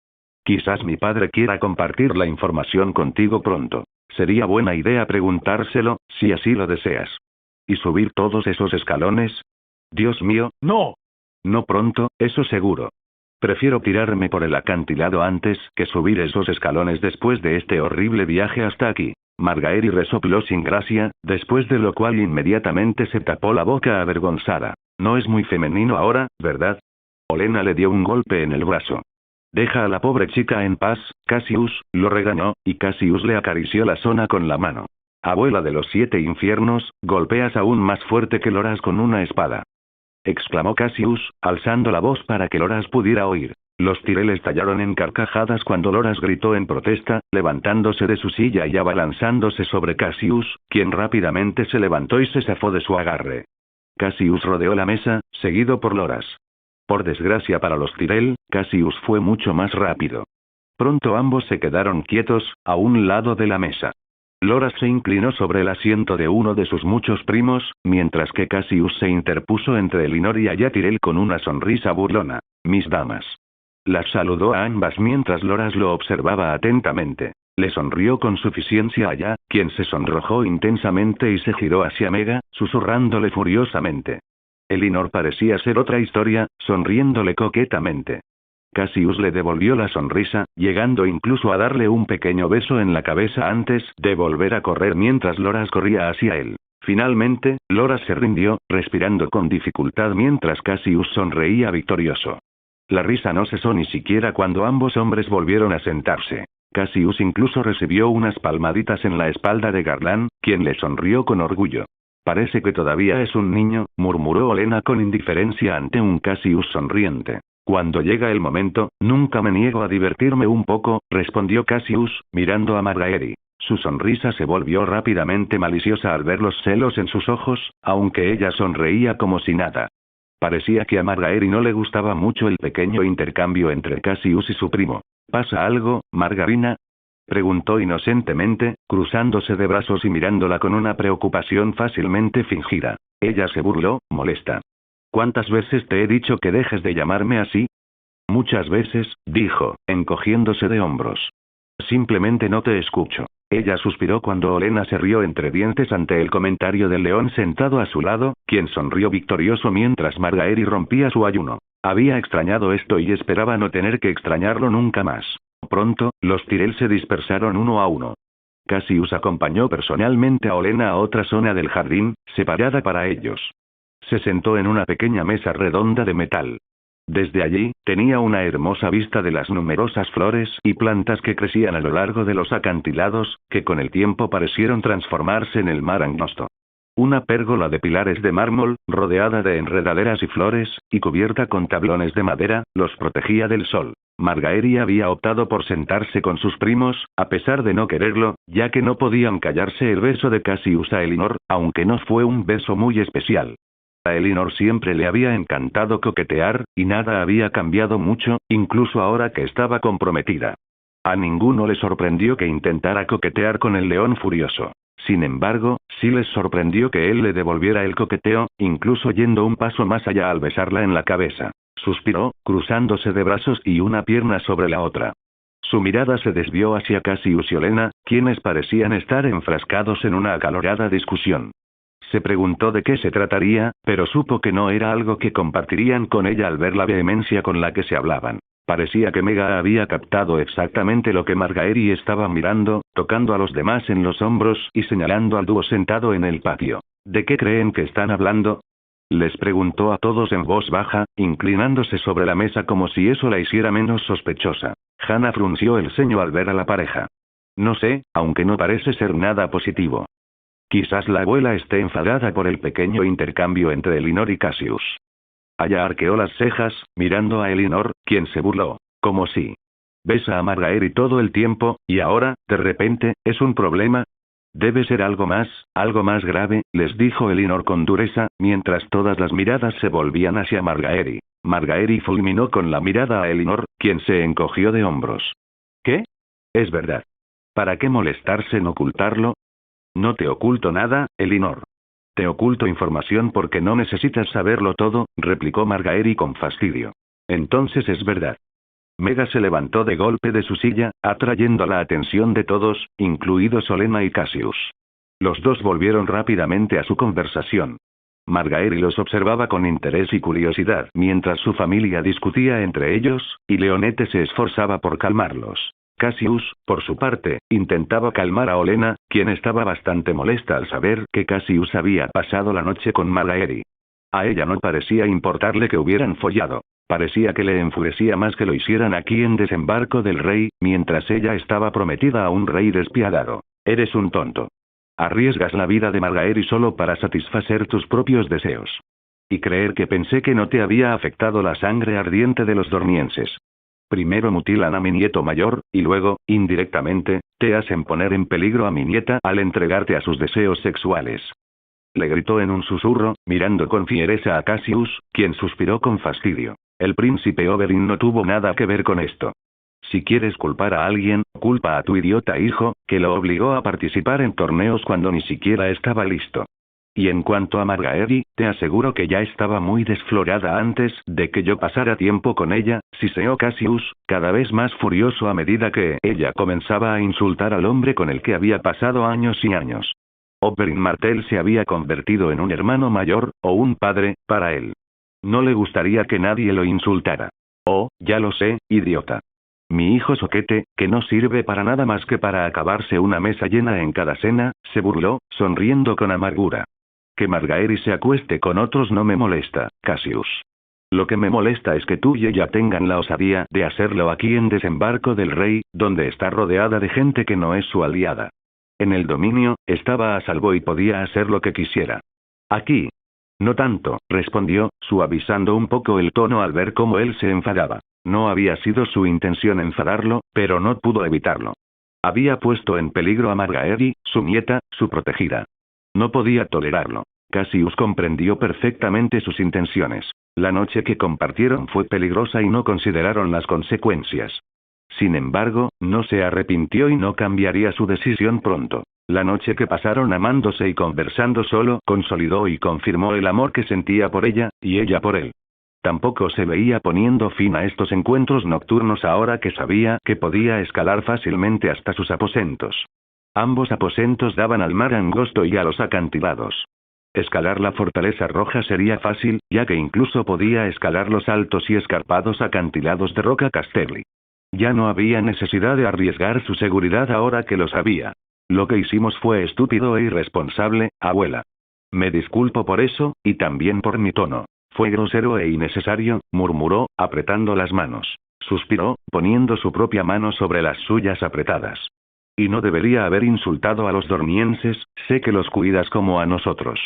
Quizás mi padre quiera compartir la información contigo pronto. Sería buena idea preguntárselo, si así lo deseas. ¿Y subir todos esos escalones? Dios mío, no. No pronto, eso seguro. Prefiero tirarme por el acantilado antes que subir esos escalones después de este horrible viaje hasta aquí. Margaery resopló sin gracia, después de lo cual inmediatamente se tapó la boca avergonzada. No es muy femenino ahora, ¿verdad? Olenna le dio un golpe en el brazo. Deja a la pobre chica en paz, Cassius, lo regañó, y Cassius le acarició la zona con la mano. Abuela de los 7 infiernos, golpeas aún más fuerte que Loras con una espada. Exclamó Cassius, alzando la voz para que Loras pudiera oír. Los Tyrell estallaron en carcajadas cuando Loras gritó en protesta, levantándose de su silla y abalanzándose sobre Cassius, quien rápidamente se levantó y se zafó de su agarre. Cassius rodeó la mesa, seguido por Loras. Por desgracia para los Tyrell, Cassius fue mucho más rápido. Pronto ambos se quedaron quietos, a un lado de la mesa. Loras se inclinó sobre el asiento de uno de sus muchos primos, mientras que Cassius se interpuso entre Elinor y Aya Tyrell con una sonrisa burlona. Mis damas. Las saludó a ambas mientras Loras lo observaba atentamente. Le sonrió con suficiencia a Aya, quien se sonrojó intensamente y se giró hacia Mega, susurrándole furiosamente. Elinor parecía ser otra historia, sonriéndole coquetamente. Cassius le devolvió la sonrisa, llegando incluso a darle un pequeño beso en la cabeza antes de volver a correr mientras Loras corría hacia él. Finalmente, Loras se rindió, respirando con dificultad mientras Cassius sonreía victorioso. La risa no cesó ni siquiera cuando ambos hombres volvieron a sentarse. Cassius incluso recibió unas palmaditas en la espalda de Garland, quien le sonrió con orgullo. Parece que todavía es un niño, murmuró Olenna con indiferencia ante un Cassius sonriente. Cuando llega el momento, nunca me niego a divertirme un poco, respondió Cassius, mirando a Margaery. Su sonrisa se volvió rápidamente maliciosa al ver los celos en sus ojos, aunque ella sonreía como si nada. Parecía que a Margaery no le gustaba mucho el pequeño intercambio entre Cassius y su primo. ¿Pasa algo, Margarina? Preguntó inocentemente, cruzándose de brazos y mirándola con una preocupación fácilmente fingida. Ella se burló, molesta. ¿Cuántas veces te he dicho que dejes de llamarme así? Muchas veces, dijo, encogiéndose de hombros. Simplemente no te escucho. Ella suspiró cuando Olenna se rió entre dientes ante el comentario del león sentado a su lado, quien sonrió victorioso mientras Margaery rompía su ayuno. Había extrañado esto y esperaba no tener que extrañarlo nunca más. Pronto, los Tyrell se dispersaron uno a uno. Cassius acompañó personalmente a Olenna a otra zona del jardín, separada para ellos. Se sentó en una pequeña mesa redonda de metal. Desde allí, tenía una hermosa vista de las numerosas flores y plantas que crecían a lo largo de los acantilados, que con el tiempo parecieron transformarse en el mar angosto. Una pérgola de pilares de mármol, rodeada de enredaderas y flores, y cubierta con tablones de madera, los protegía del sol. Margaery había optado por sentarse con sus primos, a pesar de no quererlo, ya que no podían callarse el beso de Cassius a Elinor, aunque no fue un beso muy especial. A Elinor siempre le había encantado coquetear, y nada había cambiado mucho, incluso ahora que estaba comprometida. A ninguno le sorprendió que intentara coquetear con el león furioso. Sin embargo, sí les sorprendió que él le devolviera el coqueteo, incluso yendo un paso más allá al besarla en la cabeza. Suspiró, cruzándose de brazos y una pierna sobre la otra. Su mirada se desvió hacia Cassius y Olenna, quienes parecían estar enfrascados en una acalorada discusión. Se preguntó de qué se trataría, pero supo que no era algo que compartirían con ella al ver la vehemencia con la que se hablaban. Parecía que Mega había captado exactamente lo que Margaery estaba mirando, tocando a los demás en los hombros y señalando al dúo sentado en el patio. ¿De qué creen que están hablando? Les preguntó a todos en voz baja, inclinándose sobre la mesa como si eso la hiciera menos sospechosa. Hannah frunció el ceño al ver a la pareja. No sé, aunque no parece ser nada positivo. Quizás la abuela esté enfadada por el pequeño intercambio entre Elinor y Cassius. Aya arqueó las cejas, mirando a Elinor, quien se burló. Como si. Besa a Margaery todo el tiempo, y ahora, de repente, ¿es un problema? Debe ser algo más grave, les dijo Elinor con dureza, mientras todas las miradas se volvían hacia Margaery. Margaery fulminó con la mirada a Elinor, quien se encogió de hombros. ¿Qué? Es verdad. ¿Para qué molestarse en ocultarlo? No te oculto nada, Elinor. Te oculto información porque no necesitas saberlo todo, replicó Margaery con fastidio. Entonces es verdad. Mega se levantó de golpe de su silla, atrayendo la atención de todos, incluidos Olenna y Cassius. Los dos volvieron rápidamente a su conversación. Margaery los observaba con interés y curiosidad mientras su familia discutía entre ellos, y Leonete se esforzaba por calmarlos. Cassius, por su parte, intentaba calmar a Olenna, quien estaba bastante molesta al saber que Cassius había pasado la noche con Margaery. A ella no parecía importarle que hubieran follado. Parecía que le enfurecía más que lo hicieran aquí en Desembarco del Rey, mientras ella estaba prometida a un rey despiadado. Eres un tonto. Arriesgas la vida de Margaery solo para satisfacer tus propios deseos. Y creer que pensé que no te había afectado la sangre ardiente de los dormienses. Primero mutilan a mi nieto mayor, y luego, indirectamente, te hacen poner en peligro a mi nieta al entregarte a sus deseos sexuales. Le gritó en un susurro, mirando con fiereza a Cassius, quien suspiró con fastidio. El príncipe Oberyn no tuvo nada que ver con esto. Si quieres culpar a alguien, culpa a tu idiota hijo, que lo obligó a participar en torneos cuando ni siquiera estaba listo. Y en cuanto a Margaery, te aseguro que ya estaba muy desflorada antes de que yo pasara tiempo con ella, siseó Cassius, cada vez más furioso a medida que ella comenzaba a insultar al hombre con el que había pasado años y años. Oberyn Martell se había convertido en un hermano mayor, o un padre, para él. No le gustaría que nadie lo insultara. Oh, ya lo sé, idiota. Mi hijo soquete, que no sirve para nada más que para acabarse una mesa llena en cada cena, se burló, sonriendo con amargura. Que Margaery se acueste con otros no me molesta, Cassius. Lo que me molesta es que tú y ella tengan la osadía de hacerlo aquí en Desembarco del Rey, donde está rodeada de gente que no es su aliada. En el dominio, estaba a salvo y podía hacer lo que quisiera. Aquí. No tanto, respondió, suavizando un poco el tono al ver cómo él se enfadaba. No había sido su intención enfadarlo, pero no pudo evitarlo. Había puesto en peligro a Margaery, su nieta, su protegida. No podía tolerarlo. Cassius comprendió perfectamente sus intenciones. La noche que compartieron fue peligrosa y no consideraron las consecuencias. Sin embargo, no se arrepintió y no cambiaría su decisión pronto. La noche que pasaron amándose y conversando solo consolidó y confirmó el amor que sentía por ella, y ella por él. Tampoco se veía poniendo fin a estos encuentros nocturnos ahora que sabía que podía escalar fácilmente hasta sus aposentos. Ambos aposentos daban al mar angosto y a los acantilados. Escalar la fortaleza roja sería fácil, ya que incluso podía escalar los altos y escarpados acantilados de Roca Casterly. Ya no había necesidad de arriesgar su seguridad ahora que lo sabía. Lo que hicimos fue estúpido e irresponsable, abuela. Me disculpo por eso, y también por mi tono. Fue grosero e innecesario, murmuró, apretando las manos. Suspiró, poniendo su propia mano sobre las suyas apretadas. Y no debería haber insultado a los dormienses, sé que los cuidas como a nosotros.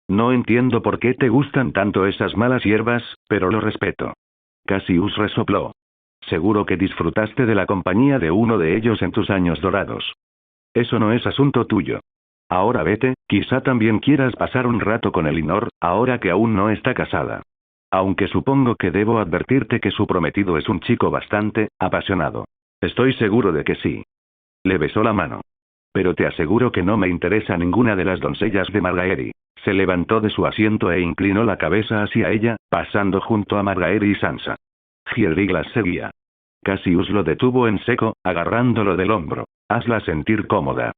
No entiendo por qué te gustan tanto esas malas hierbas, pero lo respeto. Cassius resopló. Seguro que disfrutaste de la compañía de uno de ellos en tus años dorados. Eso no es asunto tuyo. Ahora vete, quizá también quieras pasar un rato con Elinor, ahora que aún no está casada. Aunque supongo que debo advertirte que su prometido es un chico bastante apasionado. Estoy seguro de que sí. Le besó la mano. Pero te aseguro que no me interesa ninguna de las doncellas de Margaery. Se levantó de su asiento e inclinó la cabeza hacia ella, pasando junto a Margaery y Sansa. Hiedrig las seguía. Cassius lo detuvo en seco, agarrándolo del hombro. Hazla sentir cómoda.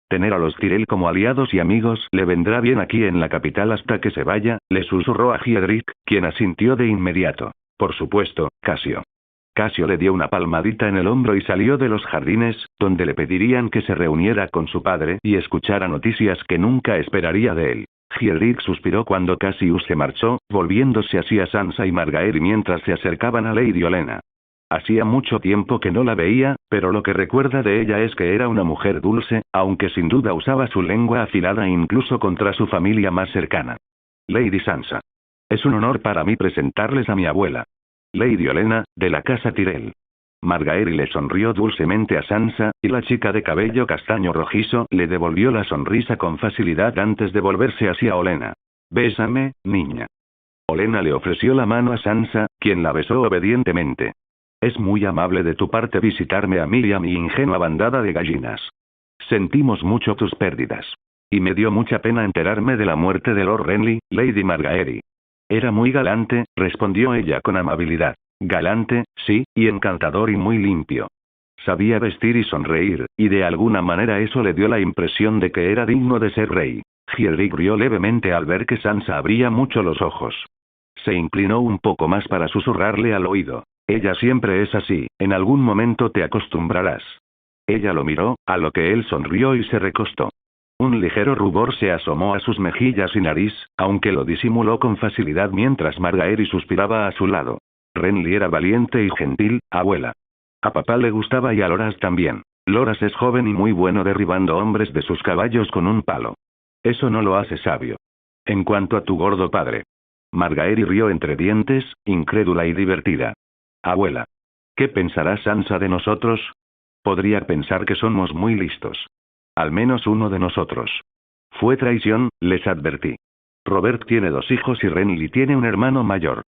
Tener a los Tyrell como aliados y amigos le vendrá bien aquí en la capital hasta que se vaya, le susurró a Hiedrig, quien asintió de inmediato. Por supuesto, Cassio. Cassio le dio una palmadita en el hombro y salió de los jardines, donde le pedirían que se reuniera con su padre y escuchara noticias que nunca esperaría de él. Hiedrig suspiró cuando Cassius se marchó, volviéndose hacia Sansa y Margaery mientras se acercaban a Lady Olenna. Hacía mucho tiempo que no la veía, pero lo que recuerda de ella es que era una mujer dulce, aunque sin duda usaba su lengua afilada incluso contra su familia más cercana. Lady Sansa. Es un honor para mí presentarles a mi abuela. Lady Olenna, de la casa Tyrell. Margaery le sonrió dulcemente a Sansa, y la chica de cabello castaño rojizo le devolvió la sonrisa con facilidad antes de volverse hacia Olenna. «Bésame, niña». Olenna le ofreció la mano a Sansa, quien la besó obedientemente. «Es muy amable de tu parte visitarme a mí y a mi ingenua bandada de gallinas. Sentimos mucho tus pérdidas. Y me dio mucha pena enterarme de la muerte de Lord Renly, Lady Margaery». «Era muy galante», respondió ella con amabilidad. «Galante, sí, y encantador y muy limpio. Sabía vestir y sonreír, y de alguna manera eso le dio la impresión de que era digno de ser rey». Hiedrick rió levemente al ver que Sansa abría mucho los ojos. Se inclinó un poco más para susurrarle al oído. «Ella siempre es así, en algún momento te acostumbrarás». Ella lo miró, a lo que él sonrió y se recostó. Un ligero rubor se asomó a sus mejillas y nariz, aunque lo disimuló con facilidad mientras Margaery suspiraba a su lado. «Renly era valiente y gentil, abuela. A papá le gustaba y a Loras también. Loras es joven y muy bueno derribando hombres de sus caballos con un palo. Eso no lo hace sabio. En cuanto a tu gordo padre». Margaery rió entre dientes, incrédula y divertida. «Abuela. ¿Qué pensará Sansa de nosotros? Podría pensar que somos muy listos. Al menos uno de nosotros. Fue traición, les advertí. Robert tiene 2 hijos y Renly tiene un hermano mayor.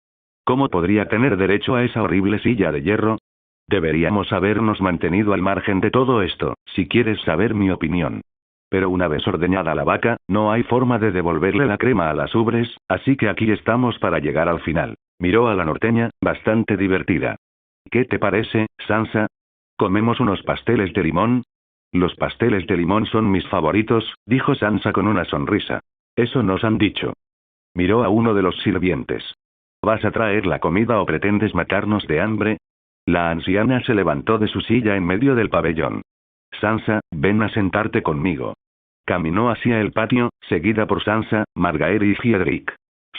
¿Cómo podría tener derecho a esa horrible silla de hierro? Deberíamos habernos mantenido al margen de todo esto, si quieres saber mi opinión. Pero una vez ordeñada la vaca, no hay forma de devolverle la crema a las ubres, así que aquí estamos para llegar al final». Miró a la norteña, bastante divertida. «¿Qué te parece, Sansa? ¿Comemos unos pasteles de limón?» «Los pasteles de limón son mis favoritos», dijo Sansa con una sonrisa. «Eso nos han dicho». Miró a uno de los sirvientes. «¿Vas a traer la comida o pretendes matarnos de hambre?» La anciana se levantó de su silla en medio del pabellón. «Sansa, ven a sentarte conmigo». Caminó hacia el patio, seguida por Sansa, Margaery y Hiedrick.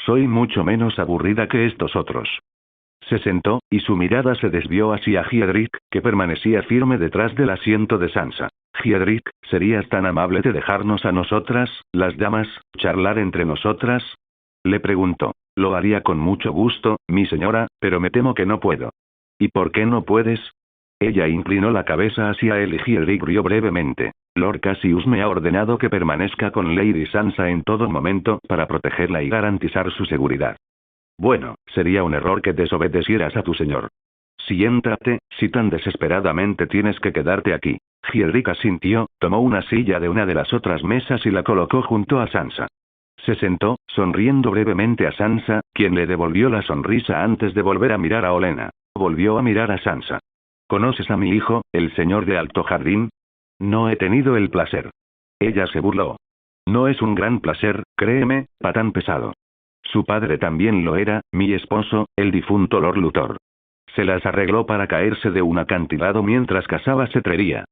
«Soy mucho menos aburrida que estos otros». Se sentó, y su mirada se desvió hacia Hiedrick, que permanecía firme detrás del asiento de Sansa. «Hiedrick, ¿serías tan amable de dejarnos a nosotras, las damas, charlar entre nosotras?», le preguntó. «Lo haría con mucho gusto, mi señora, pero me temo que no puedo». «¿Y por qué no puedes?». Ella inclinó la cabeza hacia él y Hiedrick rió brevemente. «Lord Cassius me ha ordenado que permanezca con Lady Sansa en todo momento para protegerla y garantizar su seguridad». «Bueno, sería un error que desobedecieras a tu señor. Siéntate, si tan desesperadamente tienes que quedarte aquí». Hiedrick asintió, tomó una silla de una de las otras mesas y la colocó junto a Sansa. Se sentó, sonriendo brevemente a Sansa, quien le devolvió la sonrisa antes de volver a mirar a Olenna. Volvió a mirar a Sansa. «¿Conoces a mi hijo, el señor de Alto Jardín?». «No he tenido el placer». Ella se burló. «No es un gran placer, créeme, patán pesado. Su padre también lo era, mi esposo, el difunto Lord Luthor. Se las arregló para caerse de un acantilado mientras cazaba cetrería.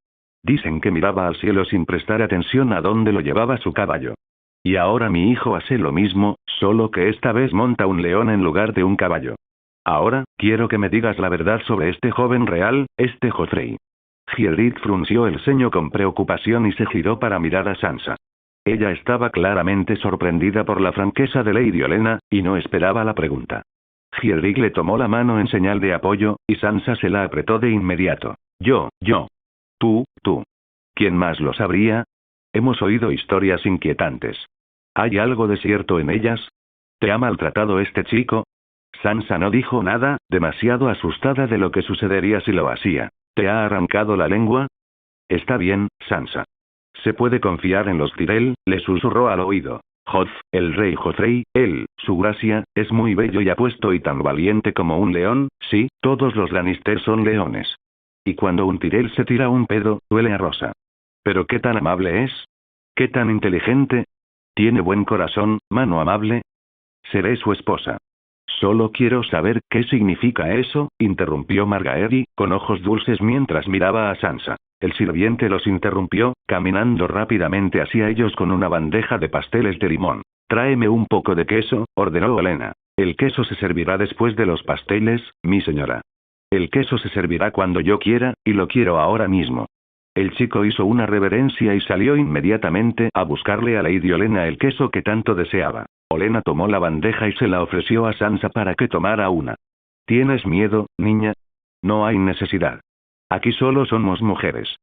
Dicen que miraba al cielo sin prestar atención a dónde lo llevaba su caballo. Y ahora mi hijo hace lo mismo, solo que esta vez monta un león en lugar de un caballo. Ahora, quiero que me digas la verdad sobre este joven real, este Joffrey». Hiedrick frunció el ceño con preocupación y se giró para mirar a Sansa. Ella estaba claramente sorprendida por la franqueza de Lady Olenna, y no esperaba la pregunta. Hiedrick le tomó la mano en señal de apoyo, y Sansa se la apretó de inmediato. Yo. Tú. ¿Quién más lo sabría? Hemos oído historias inquietantes. ¿Hay algo de cierto en ellas? ¿Te ha maltratado este chico?» Sansa no dijo nada, demasiado asustada de lo que sucedería si lo hacía. «¿Te ha arrancado la lengua?» «Está bien, Sansa. Se puede confiar en los Tyrell», le susurró al oído. El rey Joffrey, su gracia, es muy bello y apuesto y tan valiente como un león, sí, todos los Lannister son leones. Y cuando un Tyrell se tira un pedo, huele a rosa. Pero qué tan amable es. Qué tan inteligente. Tiene buen corazón, mano amable. Seré su esposa». «Solo quiero saber qué significa eso», interrumpió Margaery, con ojos dulces mientras miraba a Sansa. El sirviente los interrumpió, caminando rápidamente hacia ellos con una bandeja de pasteles de limón. «Tráeme un poco de queso», ordenó Olenna. «El queso se servirá después de los pasteles, mi señora. El queso se servirá cuando yo quiera, y lo quiero ahora mismo». El chico hizo una reverencia y salió inmediatamente a buscarle a Lady Olenna el queso que tanto deseaba. Olenna tomó la bandeja y se la ofreció a Sansa para que tomara una. «¿Tienes miedo, niña? No hay necesidad. Aquí solo somos mujeres.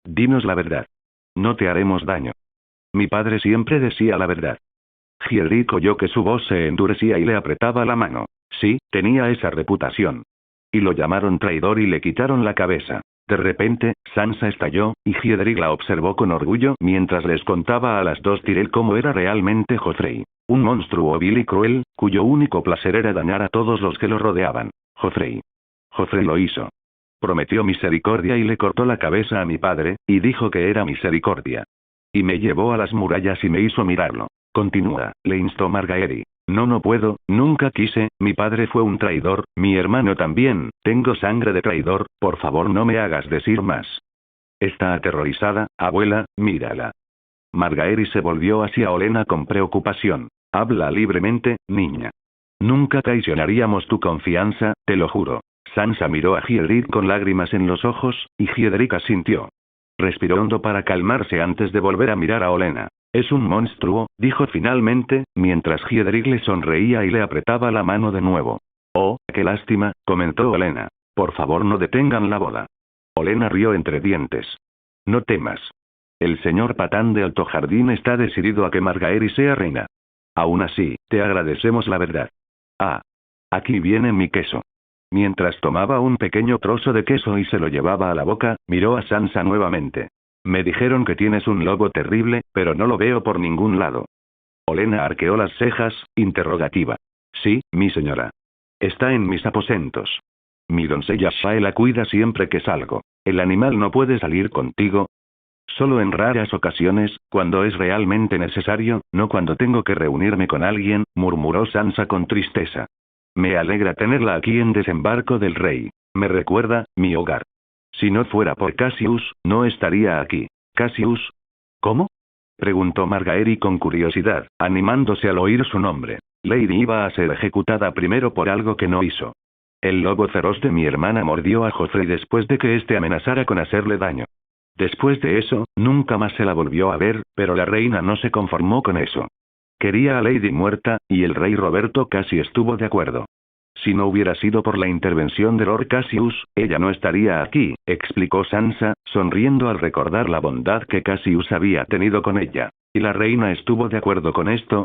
Dinos la verdad. No te haremos daño. Mi padre siempre decía la verdad. Hiedrick oyó que su voz se endurecía y le apretaba la mano. Sí, tenía esa reputación. Y lo llamaron traidor y le quitaron la cabeza. De repente, Sansa estalló, y Hiedrick la observó con orgullo mientras les contaba a las dos Tyrell cómo era realmente Joffrey. Un monstruo vil y cruel, cuyo único placer era dañar a todos los que lo rodeaban. Joffrey. Joffrey lo hizo. Prometió misericordia y le cortó la cabeza a mi padre, y dijo que era misericordia. Y me llevó a las murallas y me hizo mirarlo. Continúa, le instó Margaery. No puedo, nunca quise, mi padre fue un traidor, mi hermano también, tengo sangre de traidor, por favor no me hagas decir más. Está aterrorizada, abuela, mírala. Margaery se volvió hacia Olenna con preocupación. Habla libremente, niña. Nunca traicionaríamos tu confianza, te lo juro. Sansa miró a Hiedrick con lágrimas en los ojos, y Hiedrick asintió. Respiró hondo para calmarse antes de volver a mirar a Olenna. Es un monstruo, dijo finalmente, mientras Hiedrick le sonreía y le apretaba la mano de nuevo. Oh, qué lástima, comentó Olenna. Por favor no detengan la boda. Olenna rió entre dientes. No temas. El señor Patán de Alto Jardín está decidido a que Margaery sea reina. Aún así, te agradecemos la verdad. Ah. Aquí viene mi queso. Mientras tomaba un pequeño trozo de queso y se lo llevaba a la boca, miró a Sansa nuevamente. Me dijeron que tienes un lobo terrible, pero no lo veo por ningún lado. Olenna arqueó las cejas, interrogativa. Sí, mi señora. Está en mis aposentos. Mi doncella Shae la cuida siempre que salgo. ¿El animal no puede salir contigo? Solo en raras ocasiones, cuando es realmente necesario, no cuando tengo que reunirme con alguien, murmuró Sansa con tristeza. Me alegra tenerla aquí en Desembarco del Rey. Me recuerda, mi hogar. Si no fuera por Cassius, no estaría aquí. ¿Cassius? ¿Cómo? Preguntó Margaery con curiosidad, animándose al oír su nombre. Lady iba a ser ejecutada primero por algo que no hizo. El lobo feroz de mi hermana mordió a Joffrey después de que éste amenazara con hacerle daño. Después de eso, nunca más se la volvió a ver, pero la reina no se conformó con eso. Quería a Lady muerta, y el rey Roberto casi estuvo de acuerdo. Si no hubiera sido por la intervención de Lord Cassius, ella no estaría aquí, explicó Sansa, sonriendo al recordar la bondad que Cassius había tenido con ella. ¿Y la reina estuvo de acuerdo con esto?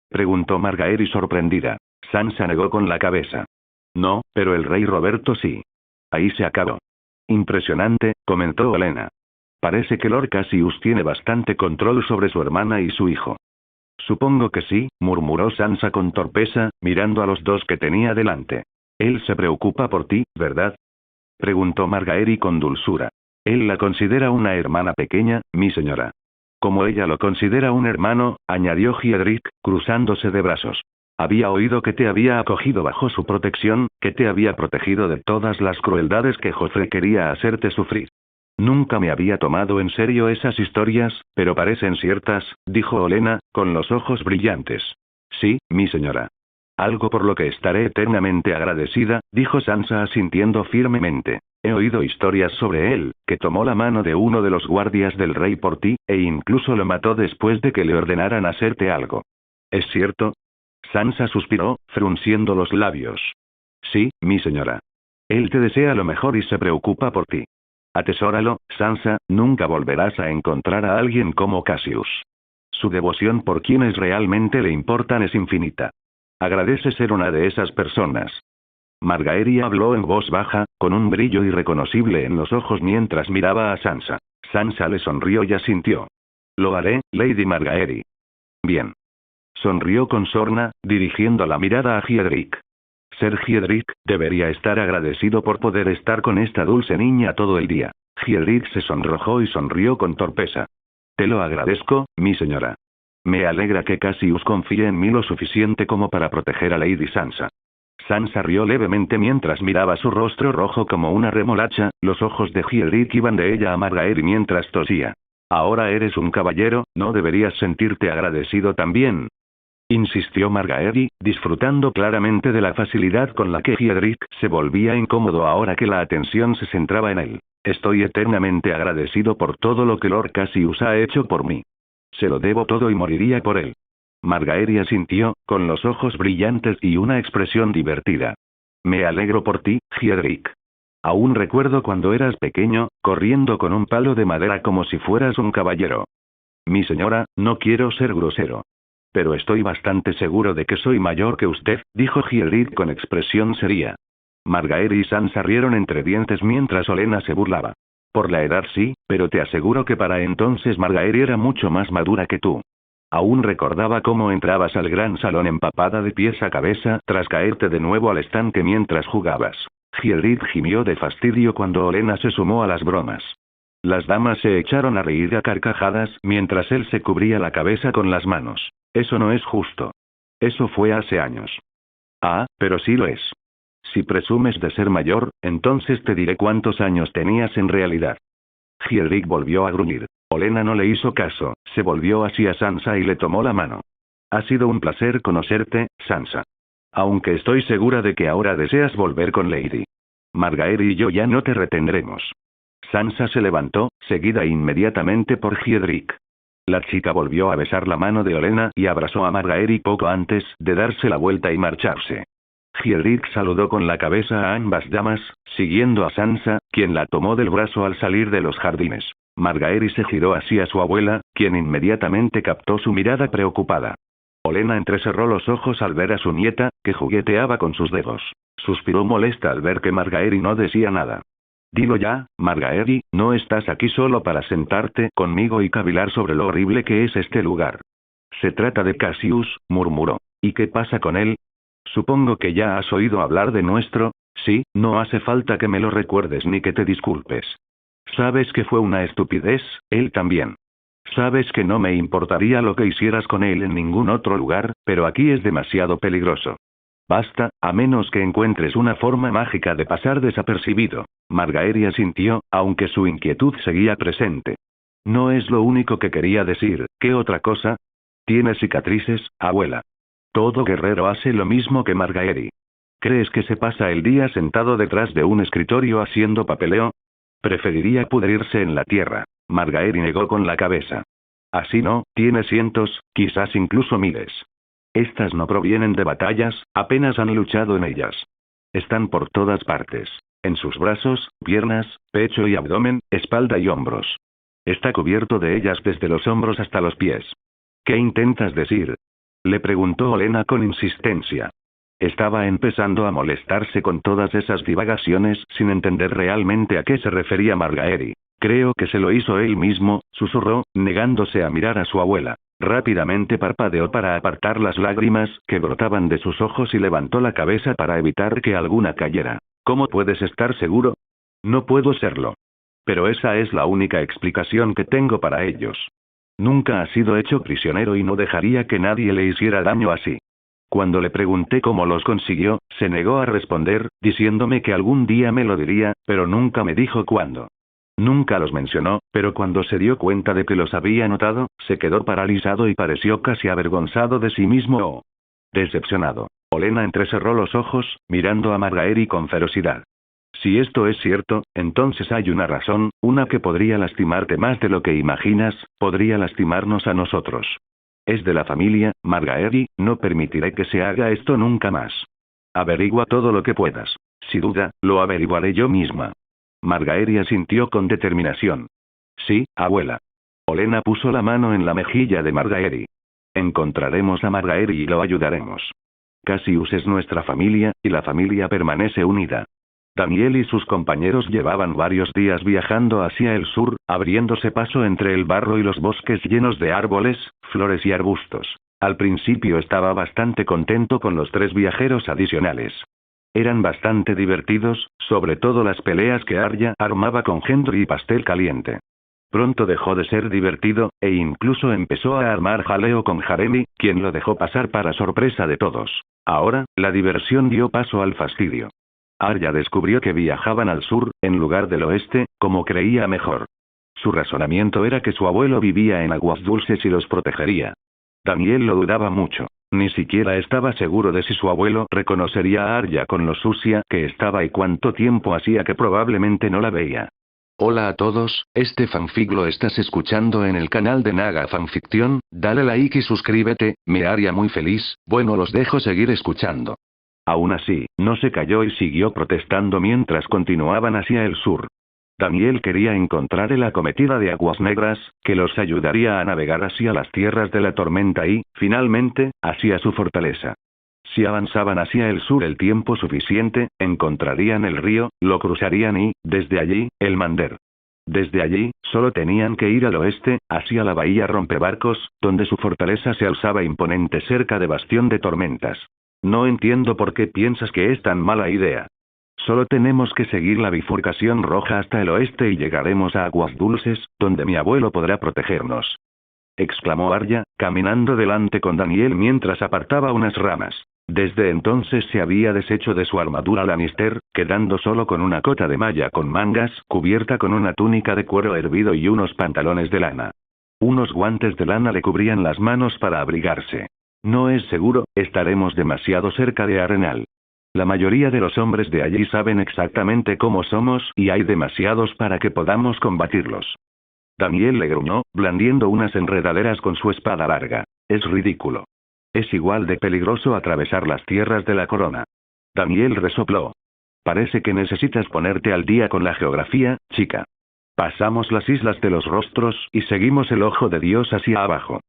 Preguntó Margaery sorprendida. Sansa negó con la cabeza. No, pero el rey Roberto sí. Ahí se acabó. Impresionante, comentó Olenna. Parece que Lord Cassius tiene bastante control sobre su hermana y su hijo. Supongo que sí, murmuró Sansa con torpeza, mirando a los dos que tenía delante. Él se preocupa por ti, ¿verdad? Preguntó Margaery con dulzura. Él la considera una hermana pequeña, mi señora. Como ella lo considera un hermano, añadió Hiedrick, cruzándose de brazos. Había oído que te había acogido bajo su protección, que te había protegido de todas las crueldades que Joffrey quería hacerte sufrir. Nunca me había tomado en serio esas historias, pero parecen ciertas, dijo Olenna, con los ojos brillantes. Sí, mi señora. Algo por lo que estaré eternamente agradecida, dijo Sansa asintiendo firmemente. He oído historias sobre él, que tomó la mano de uno de los guardias del rey por ti, e incluso lo mató después de que le ordenaran hacerte algo. ¿Es cierto? Sansa suspiró, frunciendo los labios. Sí, mi señora. Él te desea lo mejor y se preocupa por ti. Atesóralo, Sansa, nunca volverás a encontrar a alguien como Cassius. Su devoción por quienes realmente le importan es infinita. Agradece ser una de esas personas. Margaery habló en voz baja, con un brillo irreconocible en los ojos mientras miraba a Sansa. Sansa le sonrió y asintió. Lo haré, Lady Margaery. Bien. Sonrió con sorna, dirigiendo la mirada a Hiedrick. Ser Hiedrick, debería estar agradecido por poder estar con esta dulce niña todo el día. Hiedrick se sonrojó y sonrió con torpeza. Te lo agradezco, mi señora. Me alegra que Cassius confíe en mí lo suficiente como para proteger a Lady Sansa. Sansa rió levemente mientras miraba su rostro rojo como una remolacha, los ojos de Hiedrick iban de ella a Margaery mientras tosía. Ahora eres un caballero, ¿no deberías sentirte agradecido también? Insistió Margaery, disfrutando claramente de la facilidad con la que Hiedrick se volvía incómodo ahora que la atención se centraba en él. Estoy eternamente agradecido por todo lo que Lord Cassius ha hecho por mí. Se lo debo todo y moriría por él. Margaery asintió, con los ojos brillantes y una expresión divertida. Me alegro por ti, Hiedrick. Aún recuerdo cuando eras pequeño, corriendo con un palo de madera como si fueras un caballero. Mi señora, no quiero ser grosero. Pero estoy bastante seguro de que soy mayor que usted, dijo Hildred con expresión seria. Margaery y Sansa rieron entre dientes mientras Olenna se burlaba. Por la edad sí, pero te aseguro que para entonces Margaery era mucho más madura que tú. Aún recordaba cómo entrabas al gran salón empapada de pies a cabeza tras caerte de nuevo al estanque mientras jugabas. Hildred gimió de fastidio cuando Olenna se sumó a las bromas. Las damas se echaron a reír a carcajadas mientras él se cubría la cabeza con las manos. Eso no es justo. Eso fue hace años. Ah, pero sí lo es. Si presumes de ser mayor, entonces te diré cuántos años tenías en realidad. Hildred volvió a gruñir. Olenna no le hizo caso, se volvió hacia Sansa y le tomó la mano. Ha sido un placer conocerte, Sansa. Aunque estoy segura de que ahora deseas volver con Lady Margaery y yo ya no te retendremos. Sansa se levantó, seguida inmediatamente por Hildred. La chica volvió a besar la mano de Olenna y abrazó a Margaery poco antes de darse la vuelta y marcharse. Hildred saludó con la cabeza a ambas damas, siguiendo a Sansa, quien la tomó del brazo al salir de los jardines. Margaery se giró hacia su abuela, quien inmediatamente captó su mirada preocupada. Olenna entrecerró los ojos al ver a su nieta, que jugueteaba con sus dedos. Suspiró molesta al ver que Margaery no decía nada. Dilo ya, Margaery, no estás aquí solo para sentarte conmigo y cavilar sobre lo horrible que es este lugar. Se trata de Cassius, murmuró. ¿Y qué pasa con él? Supongo que ya has oído hablar de nuestro. Sí, no hace falta que me lo recuerdes ni que te disculpes. Sabes que fue una estupidez, él también. Sabes que no me importaría lo que hicieras con él en ningún otro lugar, pero aquí es demasiado peligroso. Basta, a menos que encuentres una forma mágica de pasar desapercibido. Margaery asintió, aunque su inquietud seguía presente. No es lo único que quería decir, ¿qué otra cosa? ¿Tienes cicatrices, abuela? Todo guerrero hace lo mismo que Margaery. ¿Crees que se pasa el día sentado detrás de un escritorio haciendo papeleo? Preferiría pudrirse en la tierra. Margaery negó con la cabeza. Así no, tiene cientos, quizás incluso miles. Estas no provienen de batallas, apenas han luchado en ellas. Están por todas partes. En sus brazos, piernas, pecho y abdomen, espalda y hombros. Está cubierto de ellas desde los hombros hasta los pies. ¿Qué intentas decir? Le preguntó Olenna con insistencia. Estaba empezando a molestarse con todas esas divagaciones sin entender realmente a qué se refería Margaery. Creo que se lo hizo él mismo, susurró, negándose a mirar a su abuela. Rápidamente parpadeó para apartar las lágrimas que brotaban de sus ojos y levantó la cabeza para evitar que alguna cayera. ¿Cómo puedes estar seguro? No puedo serlo. Pero esa es la única explicación que tengo para ellos. Nunca ha sido hecho prisionero y no dejaría que nadie le hiciera daño así. Cuando le pregunté cómo los consiguió, se negó a responder, diciéndome que algún día me lo diría, pero nunca me dijo cuándo. Nunca los mencionó, pero cuando se dio cuenta de que los había notado, se quedó paralizado y pareció casi avergonzado de sí mismo o decepcionado. Olenna entrecerró los ojos, mirando a Margaery con ferocidad. Si esto es cierto, entonces hay una razón, una que podría lastimarte más de lo que imaginas, podría lastimarnos a nosotros. Es de la familia, Margaery, no permitiré que se haga esto nunca más. Averigua todo lo que puedas. Sin duda, lo averiguaré yo misma. Margaery asintió con determinación. Sí, abuela. Olenna puso la mano en la mejilla de Margaery. Encontraremos a Margaery y lo ayudaremos. Cassius es nuestra familia, y la familia permanece unida. Daniel y sus compañeros llevaban varios días viajando hacia el sur, abriéndose paso entre el barro y los bosques llenos de árboles, flores y arbustos. Al principio estaba bastante contento con los 3 viajeros adicionales. Eran bastante divertidos, sobre todo las peleas que Arya armaba con Gendry y Pastel Caliente. Pronto dejó de ser divertido, e incluso empezó a armar jaleo con Jaremy, quien lo dejó pasar para sorpresa de todos. Ahora, la diversión dio paso al fastidio. Arya descubrió que viajaban al sur, en lugar del oeste, como creía mejor. Su razonamiento era que su abuelo vivía en Aguas Dulces y los protegería. Daniel lo dudaba mucho. Ni siquiera estaba seguro de si su abuelo reconocería a Arya con lo sucia que estaba y cuánto tiempo hacía que probablemente no la veía. Hola a todos, este fanfic lo estás escuchando en el canal de Naga Fanfiction, dale like y suscríbete, me haría muy feliz, bueno los dejo seguir escuchando. Aún así, no se calló y siguió protestando mientras continuaban hacia el sur. Daniel quería encontrar el acometida de aguas negras, que los ayudaría a navegar hacia las tierras de la tormenta y, finalmente, hacia su fortaleza. Si avanzaban hacia el sur el tiempo suficiente, encontrarían el río, lo cruzarían y, desde allí, el Mander. Desde allí, solo tenían que ir al oeste, hacia la bahía Rompebarcos, donde su fortaleza se alzaba imponente cerca de Bastión de Tormentas. No entiendo por qué piensas que es tan mala idea. Solo tenemos que seguir la bifurcación roja hasta el oeste y llegaremos a Aguas Dulces, donde mi abuelo podrá protegernos. Exclamó Arya, caminando delante con Daniel mientras apartaba unas ramas. Desde entonces se había deshecho de su armadura Lannister, quedando solo con una cota de malla con mangas, cubierta con una túnica de cuero hervido y unos pantalones de lana. Unos guantes de lana le cubrían las manos para abrigarse. No es seguro, estaremos demasiado cerca de Arenal. La mayoría de los hombres de allí saben exactamente cómo somos y hay demasiados para que podamos combatirlos. Daniel le gruñó, blandiendo unas enredaderas con su espada larga. Es ridículo. Es igual de peligroso atravesar las tierras de la corona. Daniel resopló. Parece que necesitas ponerte al día con la geografía, chica. Pasamos las islas de los rostros y seguimos el ojo de Dios hacia abajo.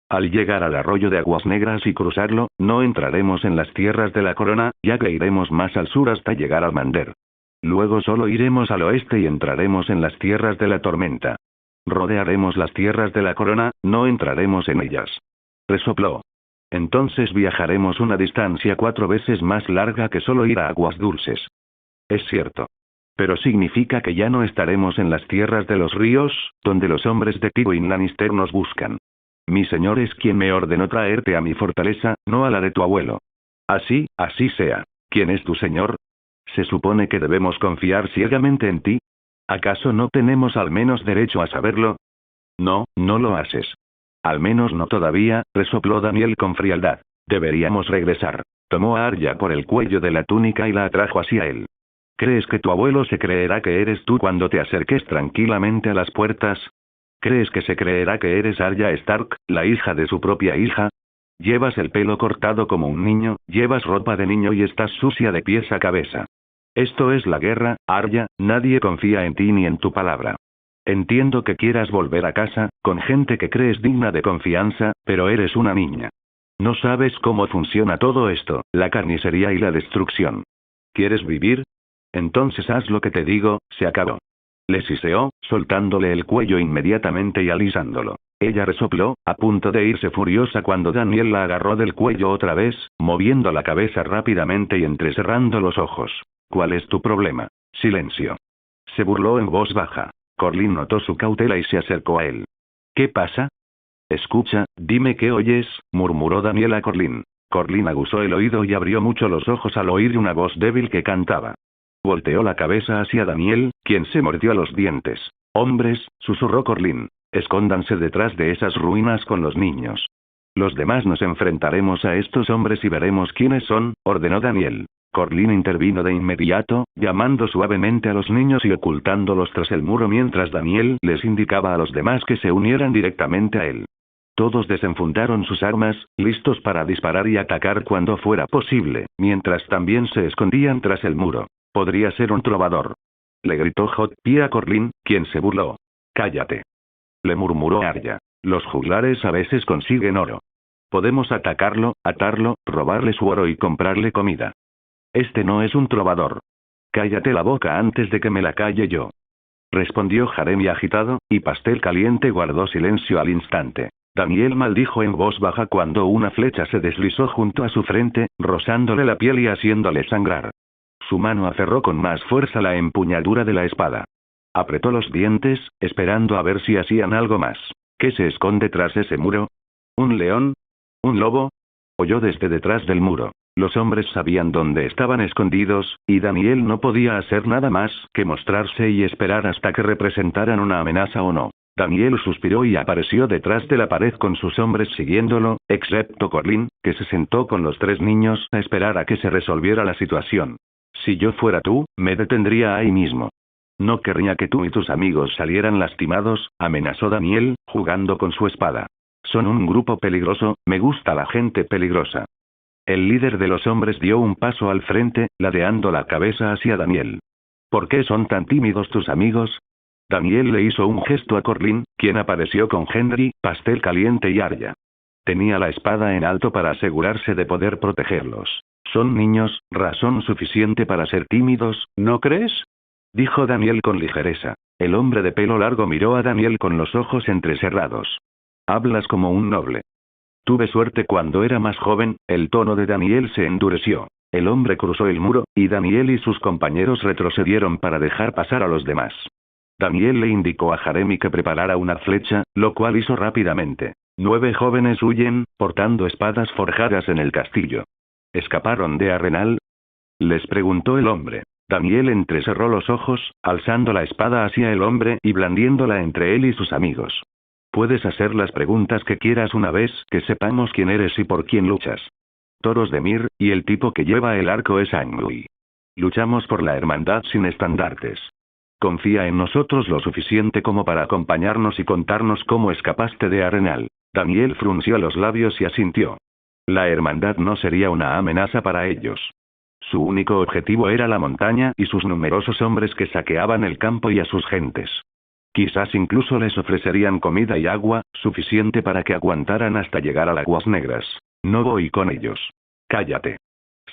Al llegar al arroyo de Aguas Negras y cruzarlo, no entraremos en las tierras de la corona, ya que iremos más al sur hasta llegar al Mander. Luego solo iremos al oeste y entraremos en las tierras de la tormenta. Rodearemos las tierras de la corona, no entraremos en ellas. Resopló. Entonces viajaremos una distancia 4 veces más larga que solo ir a Aguas Dulces. Es cierto. Pero significa que ya no estaremos en las tierras de los ríos, donde los hombres de Tywin Lannister nos buscan. Mi señor es quien me ordenó traerte a mi fortaleza, no a la de tu abuelo. Así sea. ¿Quién es tu señor? ¿Se supone que debemos confiar ciegamente en ti? ¿Acaso no tenemos al menos derecho a saberlo? No, no lo haces. Al menos no todavía, resopló Daniel con frialdad. Deberíamos regresar. Tomó a Arya por el cuello de la túnica y la atrajo hacia él. ¿Crees que tu abuelo se creerá que eres tú cuando te acerques tranquilamente a las puertas? ¿Crees que se creerá que eres Arya Stark, la hija de su propia hija? Llevas el pelo cortado como un niño, llevas ropa de niño y estás sucia de pies a cabeza. Esto es la guerra, Arya, nadie confía en ti ni en tu palabra. Entiendo que quieras volver a casa, con gente que crees digna de confianza, pero eres una niña. No sabes cómo funciona todo esto, la carnicería y la destrucción. ¿Quieres vivir? Entonces haz lo que te digo, se acabó. Le siseó, soltándole el cuello inmediatamente y alisándolo. Ella resopló, a punto de irse furiosa cuando Daniel la agarró del cuello otra vez, moviendo la cabeza rápidamente y entrecerrando los ojos. ¿Cuál es tu problema? Silencio. Se burló en voz baja. Corlin notó su cautela y se acercó a él. ¿Qué pasa? Escucha, dime qué oyes, murmuró Daniel a Corlin. Corlin aguzó el oído y abrió mucho los ojos al oír una voz débil que cantaba. Volteó la cabeza hacia Daniel, quien se mordió los dientes. Hombres, susurró Corlin, escóndanse detrás de esas ruinas con los niños. Los demás nos enfrentaremos a estos hombres y veremos quiénes son, ordenó Daniel. Corlin intervino de inmediato, llamando suavemente a los niños y ocultándolos tras el muro mientras Daniel les indicaba a los demás que se unieran directamente a él. Todos desenfundaron sus armas, listos para disparar y atacar cuando fuera posible, mientras también se escondían tras el muro. Podría ser un trovador. Le gritó Hot Pie a Corlin, quien se burló. Cállate. Le murmuró Arya. Los juglares a veces consiguen oro. Podemos atacarlo, atarlo, robarle su oro y comprarle comida. Este no es un trovador. Cállate la boca antes de que me la calle yo. Respondió Jeremy agitado, y Pastel Caliente guardó silencio al instante. Daniel maldijo en voz baja cuando una flecha se deslizó junto a su frente, rozándole la piel y haciéndole sangrar. Su mano aferró con más fuerza la empuñadura de la espada. Apretó los dientes, esperando a ver si hacían algo más. ¿Qué se esconde tras ese muro? ¿Un león? ¿Un lobo? Oyó desde detrás del muro. Los hombres sabían dónde estaban escondidos, y Daniel no podía hacer nada más que mostrarse y esperar hasta que representaran una amenaza o no. Daniel suspiró y apareció detrás de la pared con sus hombres siguiéndolo, excepto Corlin, que se sentó con los 3 niños a esperar a que se resolviera la situación. Si yo fuera tú, me detendría ahí mismo. No querría que tú y tus amigos salieran lastimados, amenazó Daniel, jugando con su espada. Son un grupo peligroso, me gusta la gente peligrosa. El líder de los hombres dio un paso al frente, ladeando la cabeza hacia Daniel. ¿Por qué son tan tímidos tus amigos? Daniel le hizo un gesto a Corlin, quien apareció con Henry, Pastel Caliente y Arya. Tenía la espada en alto para asegurarse de poder protegerlos. Son niños, razón suficiente para ser tímidos, ¿no crees? Dijo Daniel con ligereza. El hombre de pelo largo miró a Daniel con los ojos entrecerrados. Hablas como un noble. Tuve suerte cuando era más joven. El tono de Daniel se endureció. El hombre cruzó el muro, y Daniel y sus compañeros retrocedieron para dejar pasar a los demás. Daniel le indicó a Jeremy que preparara una flecha, lo cual hizo rápidamente. 9 jóvenes huyen, portando espadas forjadas en el castillo. ¿Escaparon de Arenal? Les preguntó el hombre. Daniel entrecerró los ojos, alzando la espada hacia el hombre y blandiéndola entre él y sus amigos. Puedes hacer las preguntas que quieras una vez que sepamos quién eres y por quién luchas. Toros de Mir, y el tipo que lleva el arco es Angui. Luchamos por la hermandad sin estandartes. Confía en nosotros lo suficiente como para acompañarnos y contarnos cómo escapaste de Arenal. Daniel frunció los labios y asintió. La hermandad no sería una amenaza para ellos. Su único objetivo era la montaña y sus numerosos hombres que saqueaban el campo y a sus gentes. Quizás incluso les ofrecerían comida y agua, suficiente para que aguantaran hasta llegar a Aguas Negras. No voy con ellos. Cállate.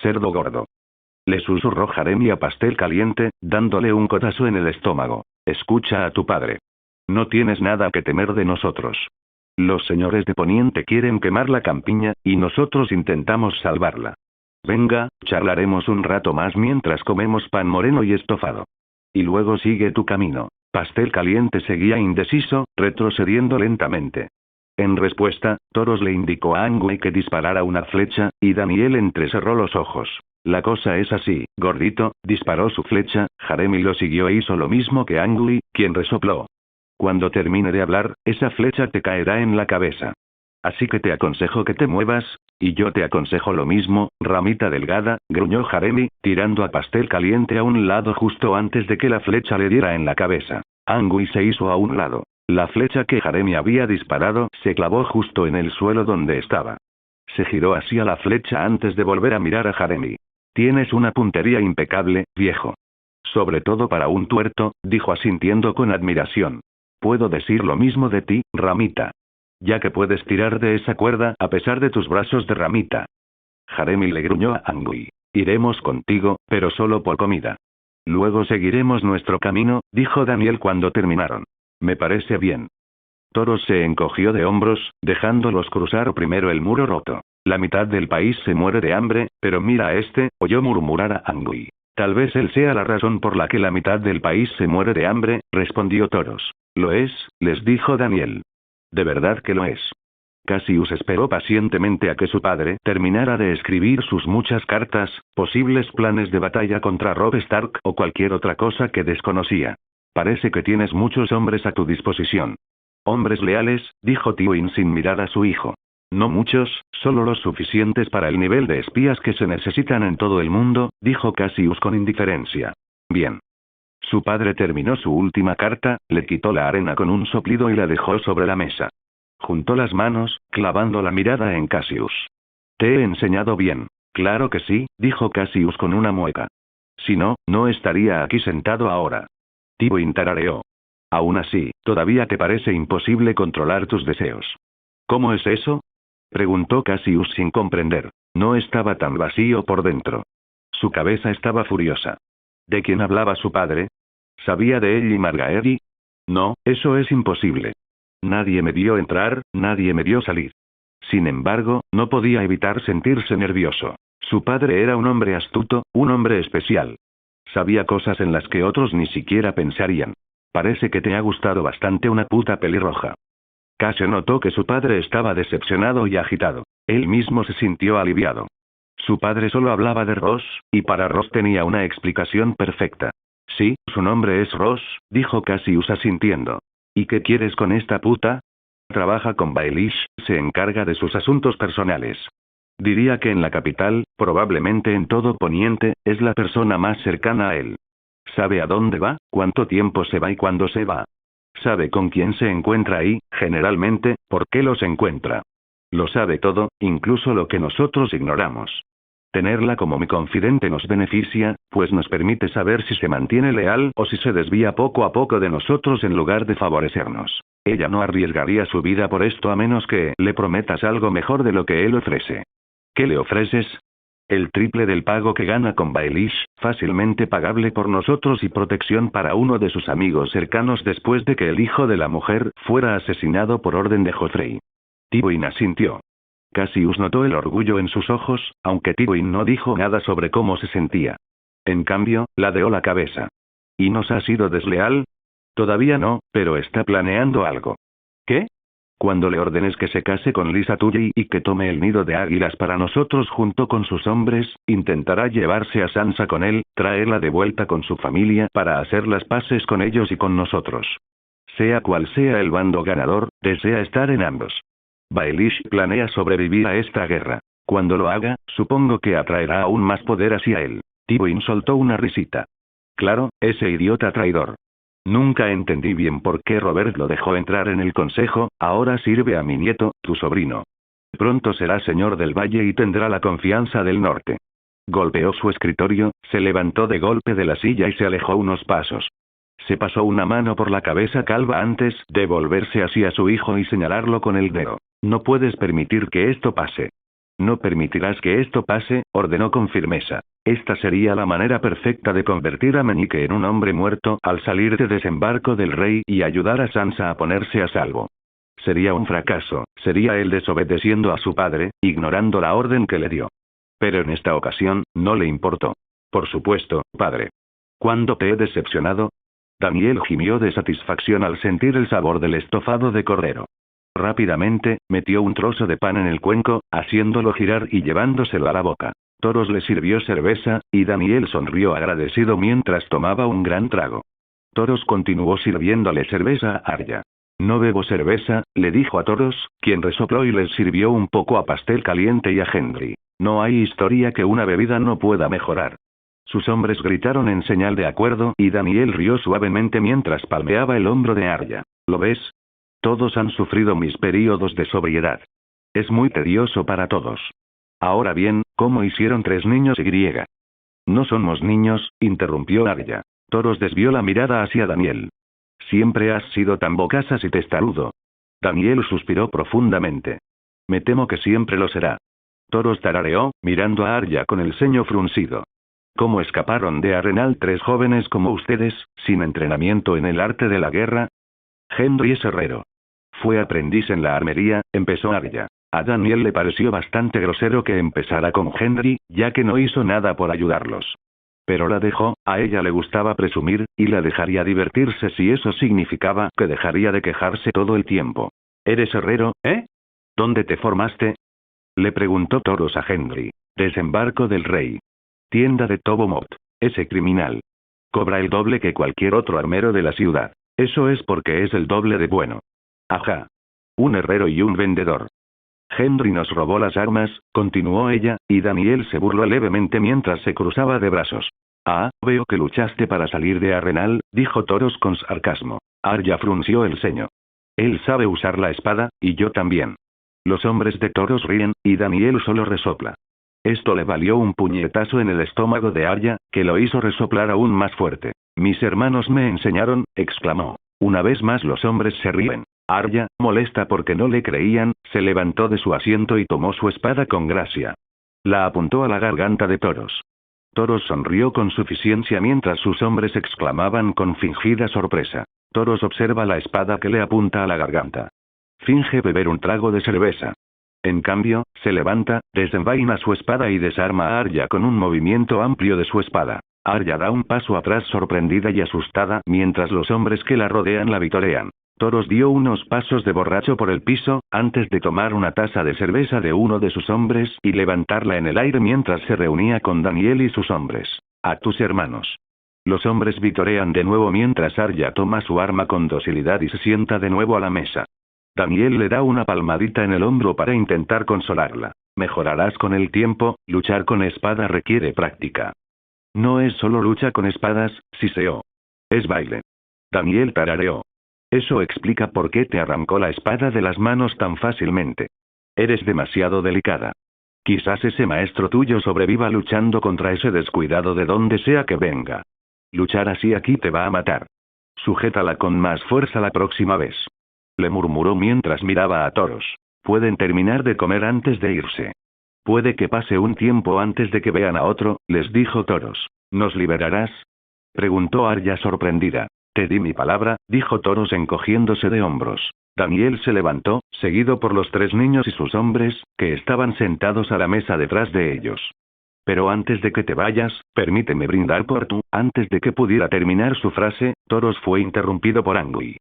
Cerdo gordo. Le susurró Jeremy a Pastel Caliente, dándole un codazo en el estómago. Escucha a tu padre. No tienes nada que temer de nosotros. Los señores de Poniente quieren quemar la campiña, y nosotros intentamos salvarla. Venga, charlaremos un rato más mientras comemos pan moreno y estofado. Y luego sigue tu camino. Pastel Caliente seguía indeciso, retrocediendo lentamente. En respuesta, Toros le indicó a Angui que disparara una flecha, y Daniel entrecerró los ojos. La cosa es así, gordito, disparó su flecha, Jeremy lo siguió e hizo lo mismo que Angui, quien resopló. Cuando termine de hablar, esa flecha te caerá en la cabeza. Así que te aconsejo que te muevas, y yo te aconsejo lo mismo, ramita delgada, gruñó Jeremy, tirando a Pastel Caliente a un lado justo antes de que la flecha le diera en la cabeza. Angui se hizo a un lado. La flecha que Jeremy había disparado se clavó justo en el suelo donde estaba. Se giró hacia la flecha antes de volver a mirar a Jeremy. Tienes una puntería impecable, viejo. Sobre todo para un tuerto, dijo asintiendo con admiración. Puedo decir lo mismo de ti, ramita. Ya que puedes tirar de esa cuerda a pesar de tus brazos de ramita. Jeremy le gruñó a Angui. Iremos contigo, pero solo por comida. Luego seguiremos nuestro camino, dijo Daniel cuando terminaron. Me parece bien. Toros se encogió de hombros, dejándolos cruzar primero el muro roto. La mitad del país se muere de hambre, pero mira a este, oyó murmurar a Angui. Tal vez él sea la razón por la que la mitad del país se muere de hambre, respondió Toros. Lo es, les dijo Daniel. De verdad que lo es. Cassius esperó pacientemente a que su padre terminara de escribir sus muchas cartas, posibles planes de batalla contra Robb Stark o cualquier otra cosa que desconocía. Parece que tienes muchos hombres a tu disposición. Hombres leales, dijo Tywin sin mirar a su hijo. No muchos, solo los suficientes para el nivel de espías que se necesitan en todo el mundo, dijo Cassius con indiferencia. Bien. Su padre terminó su última carta, le quitó la arena con un soplido y la dejó sobre la mesa. Juntó las manos, clavando la mirada en Cassius. Te he enseñado bien. Claro que sí, dijo Cassius con una mueca. Si no, no estaría aquí sentado ahora. Tywin tarareó. Aún así, todavía te parece imposible controlar tus deseos. ¿Cómo es eso? Preguntó Cassius sin comprender. No estaba tan vacío por dentro. Su cabeza estaba furiosa. ¿De quién hablaba su padre? ¿Sabía de él y Margaery? No, eso es imposible. Nadie me vio entrar, nadie me vio salir. Sin embargo, no podía evitar sentirse nervioso. Su padre era un hombre astuto, un hombre especial. Sabía cosas en las que otros ni siquiera pensarían. Parece que te ha gustado bastante una puta pelirroja. Cassie notó que su padre estaba decepcionado y agitado. Él mismo se sintió aliviado. Su padre solo hablaba de Ross, y para Ross tenía una explicación perfecta. Sí, su nombre es Ross, dijo Cassius asintiendo. ¿Y qué quieres con esta puta? Trabaja con Baelish, se encarga de sus asuntos personales. Diría que en la capital, probablemente en todo Poniente, es la persona más cercana a él. Sabe a dónde va, cuánto tiempo se va y cuándo se va. Sabe con quién se encuentra y, generalmente, por qué los encuentra. Lo sabe todo, incluso lo que nosotros ignoramos. Tenerla como mi confidente nos beneficia, pues nos permite saber si se mantiene leal o si se desvía poco a poco de nosotros en lugar de favorecernos. Ella no arriesgaría su vida por esto a menos que le prometas algo mejor de lo que él ofrece. ¿Qué le ofreces? El triple del pago que gana con Baelish, fácilmente pagable por nosotros y protección para uno de sus amigos cercanos después de que el hijo de la mujer fuera asesinado por orden de Joffrey. Tywin asintió. Cassius notó el orgullo en sus ojos, aunque Tywin no dijo nada sobre cómo se sentía. En cambio, ladeó la cabeza. ¿Y nos ha sido desleal? Todavía no, pero está planeando algo. ¿Qué? Cuando le ordenes que se case con Lysa Tully y que tome el nido de águilas para nosotros junto con sus hombres, intentará llevarse a Sansa con él, traerla de vuelta con su familia para hacer las paces con ellos y con nosotros. Sea cual sea el bando ganador, desea estar en ambos. Baelish planea sobrevivir a esta guerra. Cuando lo haga, supongo que atraerá aún más poder hacia él. Tywin soltó una risita. Claro, ese idiota traidor. Nunca entendí bien por qué Robert lo dejó entrar en el consejo, ahora sirve a mi nieto, tu sobrino. Pronto será señor del valle y tendrá la confianza del norte. Golpeó su escritorio, se levantó de golpe de la silla y se alejó unos pasos. Se pasó una mano por la cabeza calva antes de volverse hacia su hijo y señalarlo con el dedo. No puedes permitir que esto pase. No permitirás que esto pase, ordenó con firmeza. Esta sería la manera perfecta de convertir a Meñique en un hombre muerto al salir de desembarco del rey y ayudar a Sansa a ponerse a salvo. Sería un fracaso, sería él desobedeciendo a su padre, ignorando la orden que le dio. Pero en esta ocasión, no le importó. Por supuesto, padre. ¿Cuándo te he decepcionado? Daniel gimió de satisfacción al sentir el sabor del estofado de cordero. Rápidamente, metió un trozo de pan en el cuenco, haciéndolo girar y llevándoselo a la boca. Toros le sirvió cerveza, y Daniel sonrió agradecido mientras tomaba un gran trago. Toros continuó sirviéndole cerveza a Arya. No bebo cerveza, le dijo a Toros, quien resopló y les sirvió un poco a pastel caliente y a Gendry. No hay historia que una bebida no pueda mejorar. Sus hombres gritaron en señal de acuerdo y Daniel rió suavemente mientras palmeaba el hombro de Arya. ¿Lo ves? Todos han sufrido mis períodos de sobriedad. Es muy tedioso para todos. Ahora bien, ¿cómo hicieron 3 niños y? No somos niños, interrumpió Arya. Toros desvió la mirada hacia Daniel. Siempre has sido tan bocazas y testarudo. Daniel suspiró profundamente. Me temo que siempre lo será. Toros tarareó, mirando a Arya con el ceño fruncido. ¿Cómo escaparon de Arenal 3 jóvenes como ustedes, sin entrenamiento en el arte de la guerra? Gendry es herrero. Fue aprendiz en la armería, empezó Arya. A Daniel le pareció bastante grosero que empezara con Gendry, ya que no hizo nada por ayudarlos. Pero la dejó, a ella le gustaba presumir, y la dejaría divertirse si eso significaba que dejaría de quejarse todo el tiempo. ¿Eres herrero, eh? ¿Dónde te formaste? Le preguntó Toros a Gendry. Desembarco del rey. Tienda de Tobomot. Ese criminal. Cobra el doble que cualquier otro armero de la ciudad. Eso es porque es el doble de bueno. Ajá. Un herrero y un vendedor. Gendry nos robó las armas, continuó ella, y Daniel se burló levemente mientras se cruzaba de brazos. Ah, veo que luchaste para salir de Arenal, dijo Toros con sarcasmo. Arya frunció el ceño. Él sabe usar la espada, y yo también. Los hombres de Toros ríen, y Daniel solo resopla. Esto le valió un puñetazo en el estómago de Arya, que lo hizo resoplar aún más fuerte. Mis hermanos me enseñaron, exclamó. Una vez más los hombres se ríen. Arya, molesta porque no le creían, se levantó de su asiento y tomó su espada con gracia. La apuntó a la garganta de Toros. Toros sonrió con suficiencia mientras sus hombres exclamaban con fingida sorpresa. Toros observa la espada que le apunta a la garganta. Finge beber un trago de cerveza. En cambio, se levanta, desenvaina su espada y desarma a Arya con un movimiento amplio de su espada. Arya da un paso atrás sorprendida y asustada mientras los hombres que la rodean la vitorean. Toros dio unos pasos de borracho por el piso, antes de tomar una taza de cerveza de uno de sus hombres y levantarla en el aire mientras se reunía con Daniel y sus hombres. A tus hermanos. Los hombres vitorean de nuevo mientras Arya toma su arma con docilidad y se sienta de nuevo a la mesa. Daniel le da una palmadita en el hombro para intentar consolarla. Mejorarás con el tiempo, luchar con espada requiere práctica. No es solo lucha con espadas, siseó. Es baile. Daniel tarareó. Eso explica por qué te arrancó la espada de las manos tan fácilmente. Eres demasiado delicada. Quizás ese maestro tuyo sobreviva luchando contra ese descuidado de donde sea que venga. Luchar así aquí te va a matar. Sujétala con más fuerza la próxima vez. Le murmuró mientras miraba a Toros. Pueden terminar de comer antes de irse. Puede que pase un tiempo antes de que vean a otro, les dijo Toros. ¿Nos liberarás? Preguntó Arya sorprendida. Te di mi palabra, dijo Toros encogiéndose de hombros. Daniel se levantó, seguido por los 3 niños y sus hombres, que estaban sentados a la mesa detrás de ellos. Pero antes de que te vayas, permíteme brindar por tú. Antes de que pudiera terminar su frase, Toros fue interrumpido por Angui.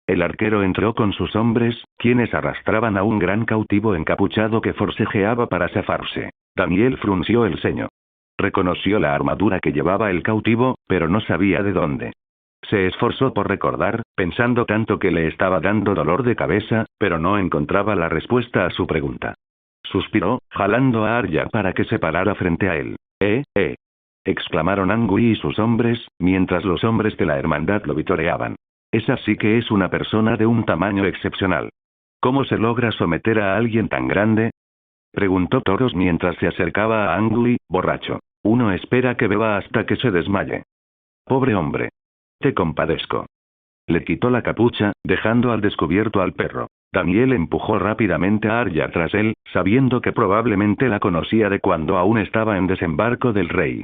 El arquero entró con sus hombres, quienes arrastraban a un gran cautivo encapuchado que forcejeaba para zafarse. Daniel frunció el ceño. Reconoció la armadura que llevaba el cautivo, pero no sabía de dónde. Se esforzó por recordar, pensando tanto que le estaba dando dolor de cabeza, pero no encontraba la respuesta a su pregunta. Suspiró, jalando a Arya para que se parara frente a él. Exclamaron Angui y sus hombres, mientras los hombres de la hermandad lo vitoreaban. Esa sí que es una persona de un tamaño excepcional. ¿Cómo se logra someter a alguien tan grande? Preguntó Toros mientras se acercaba a Angui, borracho. Uno espera que beba hasta que se desmaye. Pobre hombre. Te compadezco. Le quitó la capucha, dejando al descubierto al perro. Daniel empujó rápidamente a Arya tras él, sabiendo que probablemente la conocía de cuando aún estaba en Desembarco del Rey.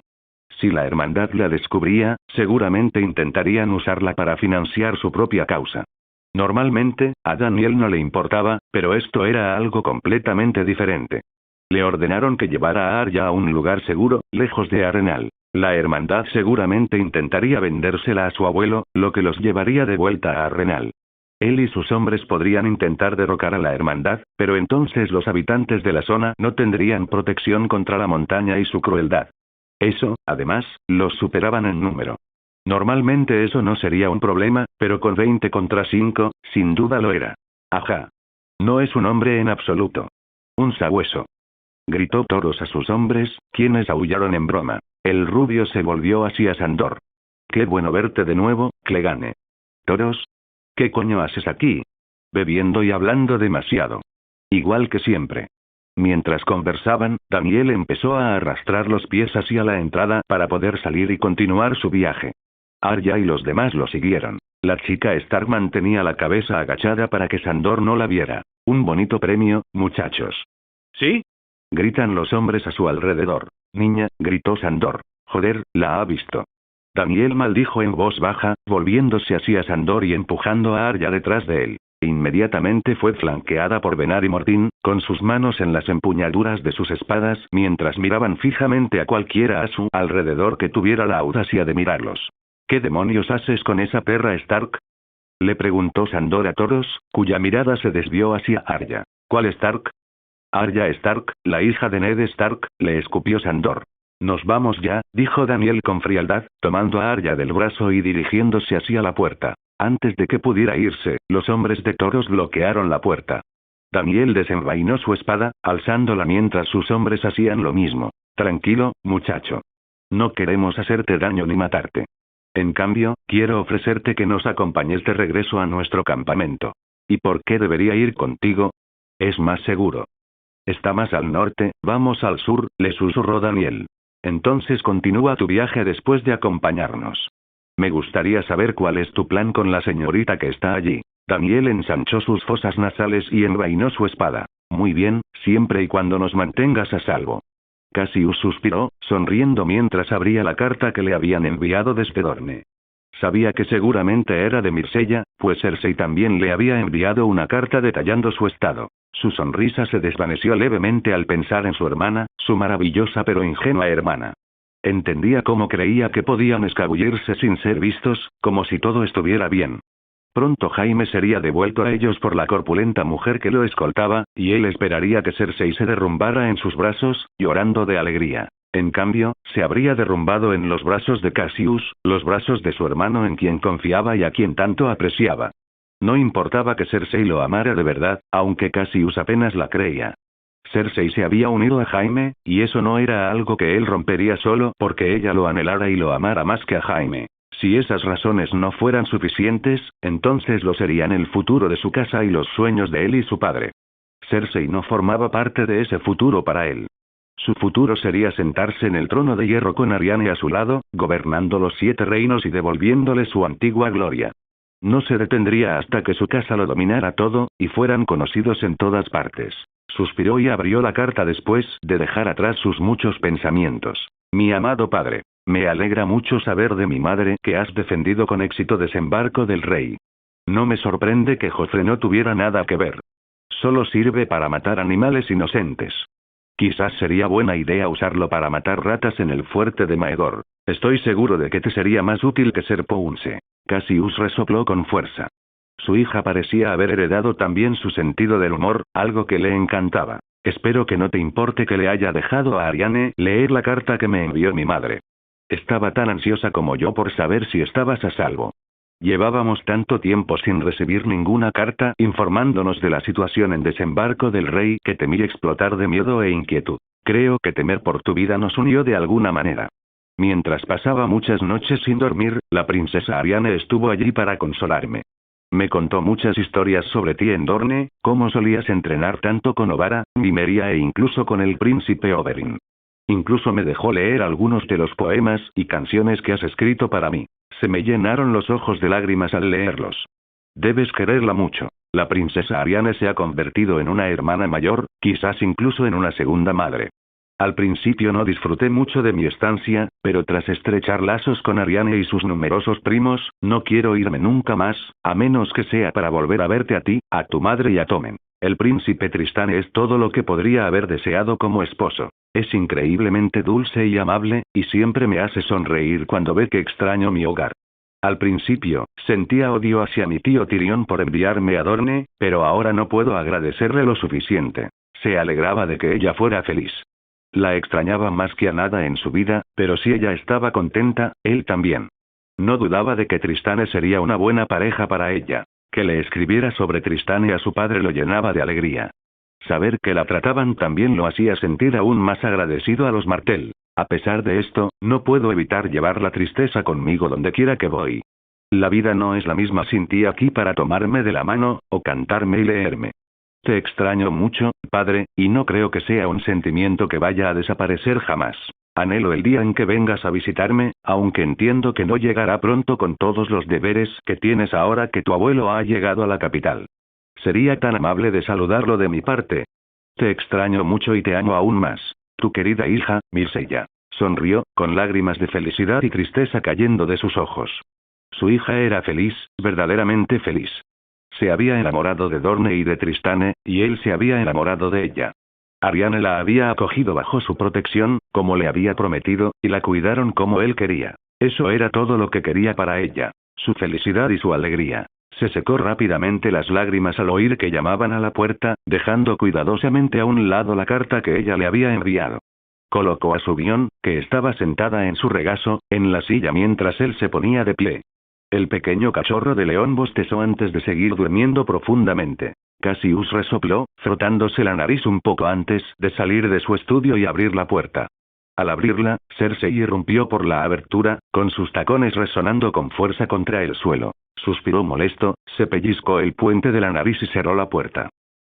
Si la hermandad la descubría, seguramente intentarían usarla para financiar su propia causa. Normalmente, a Daniel no le importaba, pero esto era algo completamente diferente. Le ordenaron que llevara a Arya a un lugar seguro, lejos de Arenal. La hermandad seguramente intentaría vendérsela a su abuelo, lo que los llevaría de vuelta a Arenal. Él y sus hombres podrían intentar derrocar a la hermandad, pero entonces los habitantes de la zona no tendrían protección contra la montaña y su crueldad. Eso, además, los superaban en número. Normalmente eso no sería un problema, pero con 20 contra 5, sin duda lo era. Ajá. No es un hombre en absoluto. Un sabueso. Gritó Toros a sus hombres, quienes aullaron en broma. El rubio se volvió hacia Sandor. Qué bueno verte de nuevo, Clegane. Toros. ¿Qué coño haces aquí? Bebiendo y hablando demasiado. Igual que siempre. Mientras conversaban, Daniel empezó a arrastrar los pies hacia la entrada para poder salir y continuar su viaje. Arya y los demás lo siguieron. La chica Stark mantenía la cabeza agachada para que Sandor no la viera. Un bonito premio, muchachos. ¿Sí? Gritan los hombres a su alrededor. Niña, gritó Sandor. Joder, la ha visto. Daniel maldijo en voz baja, volviéndose hacia Sandor y empujando a Arya detrás de él. Inmediatamente fue flanqueada por Benar y Mortín, con sus manos en las empuñaduras de sus espadas mientras miraban fijamente a cualquiera a su alrededor que tuviera la audacia de mirarlos. ¿Qué demonios haces con esa perra Stark? Le preguntó Sandor a Toros, cuya mirada se desvió hacia Arya. ¿Cuál Stark? Arya Stark, la hija de Ned Stark, le escupió Sandor. Nos vamos ya, dijo Daniel con frialdad, tomando a Arya del brazo y dirigiéndose hacia la puerta. Antes de que pudiera irse, los hombres de Toros bloquearon la puerta. Daniel desenvainó su espada, alzándola mientras sus hombres hacían lo mismo. Tranquilo, muchacho. No queremos hacerte daño ni matarte. En cambio, quiero ofrecerte que nos acompañes de regreso a nuestro campamento. ¿Y por qué debería ir contigo? Es más seguro. Está más al norte, vamos al sur, le susurró Daniel. Entonces continúa tu viaje después de acompañarnos. Me gustaría saber cuál es tu plan con la señorita que está allí. Daniel ensanchó sus fosas nasales y envainó su espada. Muy bien, siempre y cuando nos mantengas a salvo. Cassius suspiró, sonriendo mientras abría la carta que le habían enviado desde Dorne. Sabía que seguramente era de Myrcella, pues Cersei también le había enviado una carta detallando su estado. Su sonrisa se desvaneció levemente al pensar en su hermana, su maravillosa pero ingenua hermana. Entendía cómo creía que podían escabullirse sin ser vistos, como si todo estuviera bien. Pronto Jaime sería devuelto a ellos por la corpulenta mujer que lo escoltaba, y él esperaría que Cersei se derrumbara en sus brazos, llorando de alegría. En cambio, se habría derrumbado en los brazos de Cassius, los brazos de su hermano en quien confiaba y a quien tanto apreciaba. No importaba que Cersei lo amara de verdad, aunque Cassius apenas la creía. Cersei se había unido a Jaime, y eso no era algo que él rompería solo porque ella lo anhelara y lo amara más que a Jaime. Si esas razones no fueran suficientes, entonces lo serían el futuro de su casa y los sueños de él y su padre. Cersei no formaba parte de ese futuro para él. Su futuro sería sentarse en el trono de hierro con Aryane a su lado, gobernando los 7 reinos y devolviéndole su antigua gloria. No se detendría hasta que su casa lo dominara todo, y fueran conocidos en todas partes. Suspiró y abrió la carta después de dejar atrás sus muchos pensamientos. Mi amado padre, me alegra mucho saber de mi madre que has defendido con éxito desembarco del rey. No me sorprende que Joffre no tuviera nada que ver. Solo sirve para matar animales inocentes. Quizás sería buena idea usarlo para matar ratas en el fuerte de Maegor. Estoy seguro de que te sería más útil que ser Pounce. Cassius resopló con fuerza. Su hija parecía haber heredado también su sentido del humor, algo que le encantaba. Espero que no te importe que le haya dejado a Aryane leer la carta que me envió mi madre. Estaba tan ansiosa como yo por saber si estabas a salvo. Llevábamos tanto tiempo sin recibir ninguna carta informándonos de la situación en desembarco del rey que temí explotar de miedo e inquietud. Creo que temer por tu vida nos unió de alguna manera. Mientras pasaba muchas noches sin dormir, la princesa Aryane estuvo allí para consolarme. Me contó muchas historias sobre ti en Dorne, cómo solías entrenar tanto con Obara, Nymeria e incluso con el príncipe Oberyn. Incluso me dejó leer algunos de los poemas y canciones que has escrito para mí. Se me llenaron los ojos de lágrimas al leerlos. Debes quererla mucho. La princesa Aryane se ha convertido en una hermana mayor, quizás incluso en una segunda madre. Al principio no disfruté mucho de mi estancia, pero tras estrechar lazos con Aryane y sus numerosos primos, no quiero irme nunca más, a menos que sea para volver a verte a ti, a tu madre y a Tommen. El príncipe Tristán es todo lo que podría haber deseado como esposo. Es increíblemente dulce y amable, y siempre me hace sonreír cuando ve que extraño mi hogar. Al principio, sentía odio hacia mi tío Tyrion por enviarme a Dorne, pero ahora no puedo agradecerle lo suficiente. Se alegraba de que ella fuera feliz. La extrañaba más que a nada en su vida, pero si ella estaba contenta, él también. No dudaba de que Tristane sería una buena pareja para ella. Que le escribiera sobre Tristane a su padre lo llenaba de alegría. Saber que la trataban tan bien lo hacía sentir aún más agradecido a los Martell. A pesar de esto, no puedo evitar llevar la tristeza conmigo donde quiera que voy. La vida no es la misma sin ti aquí para tomarme de la mano, o cantarme y leerme. Te extraño mucho, padre, y no creo que sea un sentimiento que vaya a desaparecer jamás. Anhelo el día en que vengas a visitarme, aunque entiendo que no llegará pronto con todos los deberes que tienes ahora que tu abuelo ha llegado a la capital. Sería tan amable de saludarlo de mi parte. Te extraño mucho y te amo aún más. Tu querida hija, Myrcella. Sonrió, con lágrimas de felicidad y tristeza cayendo de sus ojos. Su hija era feliz, verdaderamente feliz. Se había enamorado de Dorne y de Tristane, y él se había enamorado de ella. Aryane la había acogido bajo su protección, como le había prometido, y la cuidaron como él quería. Eso era todo lo que quería para ella. Su felicidad y su alegría. Se secó rápidamente las lágrimas al oír que llamaban a la puerta, dejando cuidadosamente a un lado la carta que ella le había enviado. Colocó a su guión, que estaba sentada en su regazo, en la silla mientras él se ponía de pie. El pequeño cachorro de león bostezó antes de seguir durmiendo profundamente. Cassius resopló, frotándose la nariz un poco antes de salir de su estudio y abrir la puerta. Al abrirla, Cersei irrumpió por la abertura, con sus tacones resonando con fuerza contra el suelo. Suspiró molesto, se pellizcó el puente de la nariz y cerró la puerta.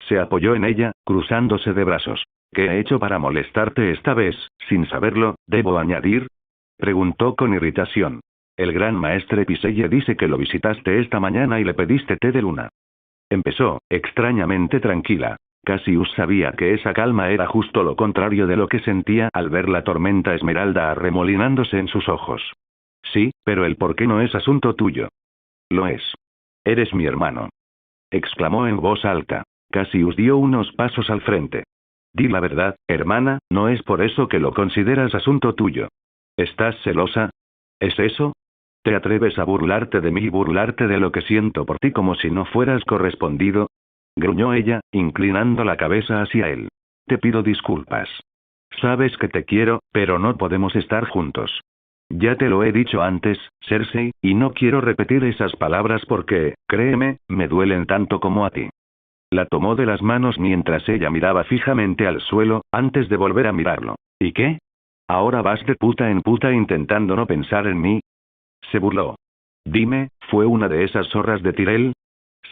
Se apoyó en ella, cruzándose de brazos. ¿Qué he hecho para molestarte esta vez, sin saberlo, debo añadir? Preguntó con irritación. El gran maestre Piselle dice que lo visitaste esta mañana y le pediste té de luna. Empezó, extrañamente tranquila. Cassius sabía que esa calma era justo lo contrario de lo que sentía al ver la tormenta esmeralda arremolinándose en sus ojos. Sí, pero el por qué no es asunto tuyo. Lo es. Eres mi hermano. Exclamó en voz alta. Cassius dio unos pasos al frente. Di la verdad, hermana, no es por eso que lo consideras asunto tuyo. ¿Estás celosa? ¿Es eso? ¿Te atreves a burlarte de mí y burlarte de lo que siento por ti como si no fueras correspondido? Gruñó ella, inclinando la cabeza hacia él. Te pido disculpas. Sabes que te quiero, pero no podemos estar juntos. Ya te lo he dicho antes, Cersei, y no quiero repetir esas palabras porque, créeme, me duelen tanto como a ti. La tomó de las manos mientras ella miraba fijamente al suelo, antes de volver a mirarlo. ¿Y qué? ¿Ahora vas de puta en puta intentando no pensar en mí? Se burló. Dime, ¿fue una de esas zorras de Tyrell?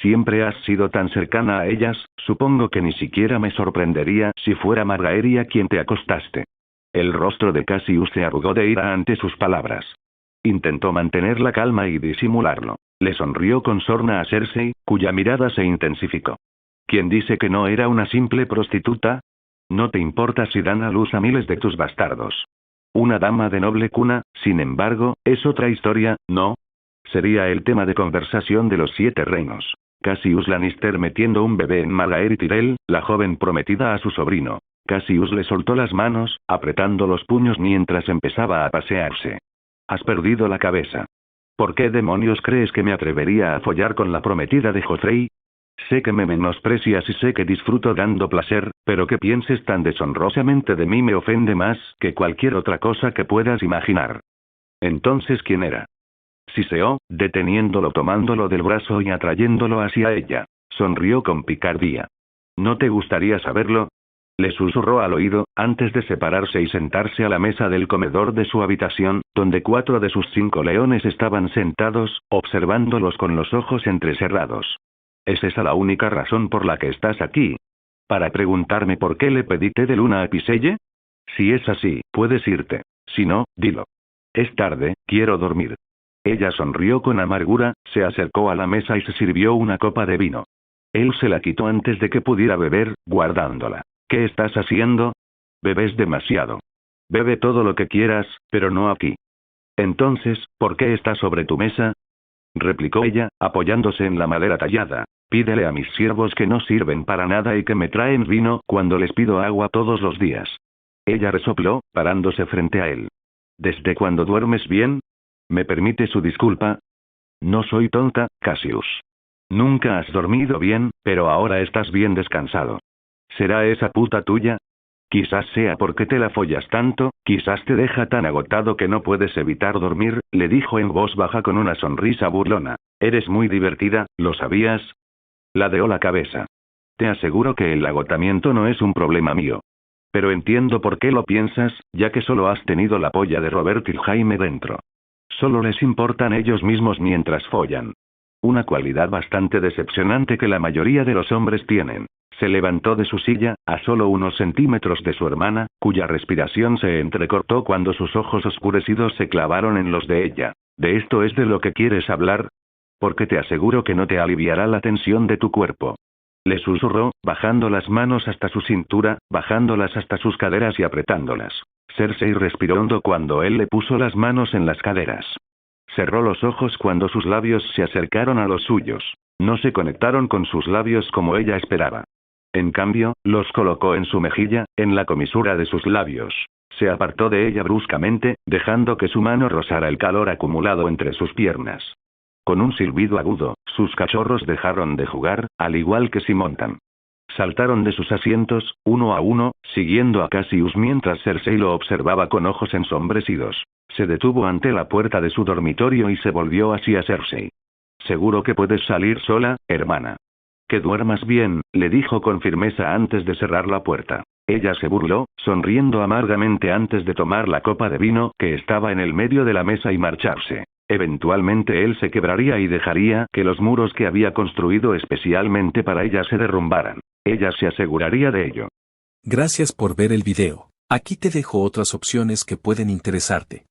Siempre has sido tan cercana a ellas, supongo que ni siquiera me sorprendería si fuera Margaery a quien te acostaste. El rostro de Cassius se arrugó de ira ante sus palabras. Intentó mantener la calma y disimularlo. Le sonrió con sorna a Cersei, cuya mirada se intensificó. ¿Quién dice que no era una simple prostituta? No te importa si dan a luz a miles de tus bastardos. Una dama de noble cuna, sin embargo, es otra historia, ¿no? Sería el tema de conversación de los 7 reinos. Cassius Lannister metiendo un bebé en Margaery Tyrell, la joven prometida a su sobrino. Cassius le soltó las manos, apretando los puños mientras empezaba a pasearse. Has perdido la cabeza. ¿Por qué demonios crees que me atrevería a follar con la prometida de Joffrey? Sé que me menosprecias y sé que disfruto dando placer, pero que pienses tan deshonrosamente de mí me ofende más que cualquier otra cosa que puedas imaginar. Entonces, ¿quién era? Siseó, deteniéndolo, tomándolo del brazo y atrayéndolo hacia ella. Sonrió con picardía. ¿No te gustaría saberlo? Le susurró al oído, antes de separarse y sentarse a la mesa del comedor de su habitación, donde 4 de sus 5 leones estaban sentados, observándolos con los ojos entrecerrados. ¿Es esa la única razón por la que estás aquí? ¿Para preguntarme por qué le pedí té de luna a Piselle? Si es así, puedes irte. Si no, dilo. Es tarde, quiero dormir. Ella sonrió con amargura, se acercó a la mesa y se sirvió una copa de vino. Él se la quitó antes de que pudiera beber, guardándola. ¿Qué estás haciendo? Bebes demasiado. Bebe todo lo que quieras, pero no aquí. Entonces, ¿por qué está sobre tu mesa? Replicó ella, apoyándose en la madera tallada. Pídele a mis siervos que no sirven para nada y que me traen vino cuando les pido agua todos los días. Ella resopló, parándose frente a él. ¿Desde cuándo duermes bien? ¿Me permite su disculpa? No soy tonta, Cassius. Nunca has dormido bien, pero ahora estás bien descansado. ¿Será esa puta tuya? Quizás sea porque te la follas tanto, quizás te deja tan agotado que no puedes evitar dormir, le dijo en voz baja con una sonrisa burlona. Eres muy divertida, ¿lo sabías? Ladeó la cabeza. Te aseguro que el agotamiento no es un problema mío. Pero entiendo por qué lo piensas, ya que solo has tenido la polla de Robert y Jaime dentro. Solo les importan ellos mismos mientras follan. Una cualidad bastante decepcionante que la mayoría de los hombres tienen. Se levantó de su silla, a solo unos centímetros de su hermana, cuya respiración se entrecortó cuando sus ojos oscurecidos se clavaron en los de ella. ¿De esto es de lo que quieres hablar? Porque te aseguro que no te aliviará la tensión de tu cuerpo. Le susurró, bajando las manos hasta su cintura, bajándolas hasta sus caderas y apretándolas. Cersei respiró hondo cuando él le puso las manos en las caderas. Cerró los ojos cuando sus labios se acercaron a los suyos. No se conectaron con sus labios como ella esperaba. En cambio, los colocó en su mejilla, en la comisura de sus labios. Se apartó de ella bruscamente, dejando que su mano rozara el calor acumulado entre sus piernas. Con un silbido agudo, sus cachorros dejaron de jugar, al igual que Simontan. Saltaron de sus asientos, uno a uno, siguiendo a Cassius mientras Cersei lo observaba con ojos ensombrecidos. Se detuvo ante la puerta de su dormitorio y se volvió hacia Cersei. «Seguro que puedes salir sola, hermana. Que duermas bien», le dijo con firmeza antes de cerrar la puerta. Ella se burló, sonriendo amargamente antes de tomar la copa de vino que estaba en el medio de la mesa y marcharse. Eventualmente él se quebraría y dejaría que los muros que había construido especialmente para ella se derrumbaran. Ella se aseguraría de ello. Gracias por ver el video. Aquí te dejo otras opciones que pueden interesarte.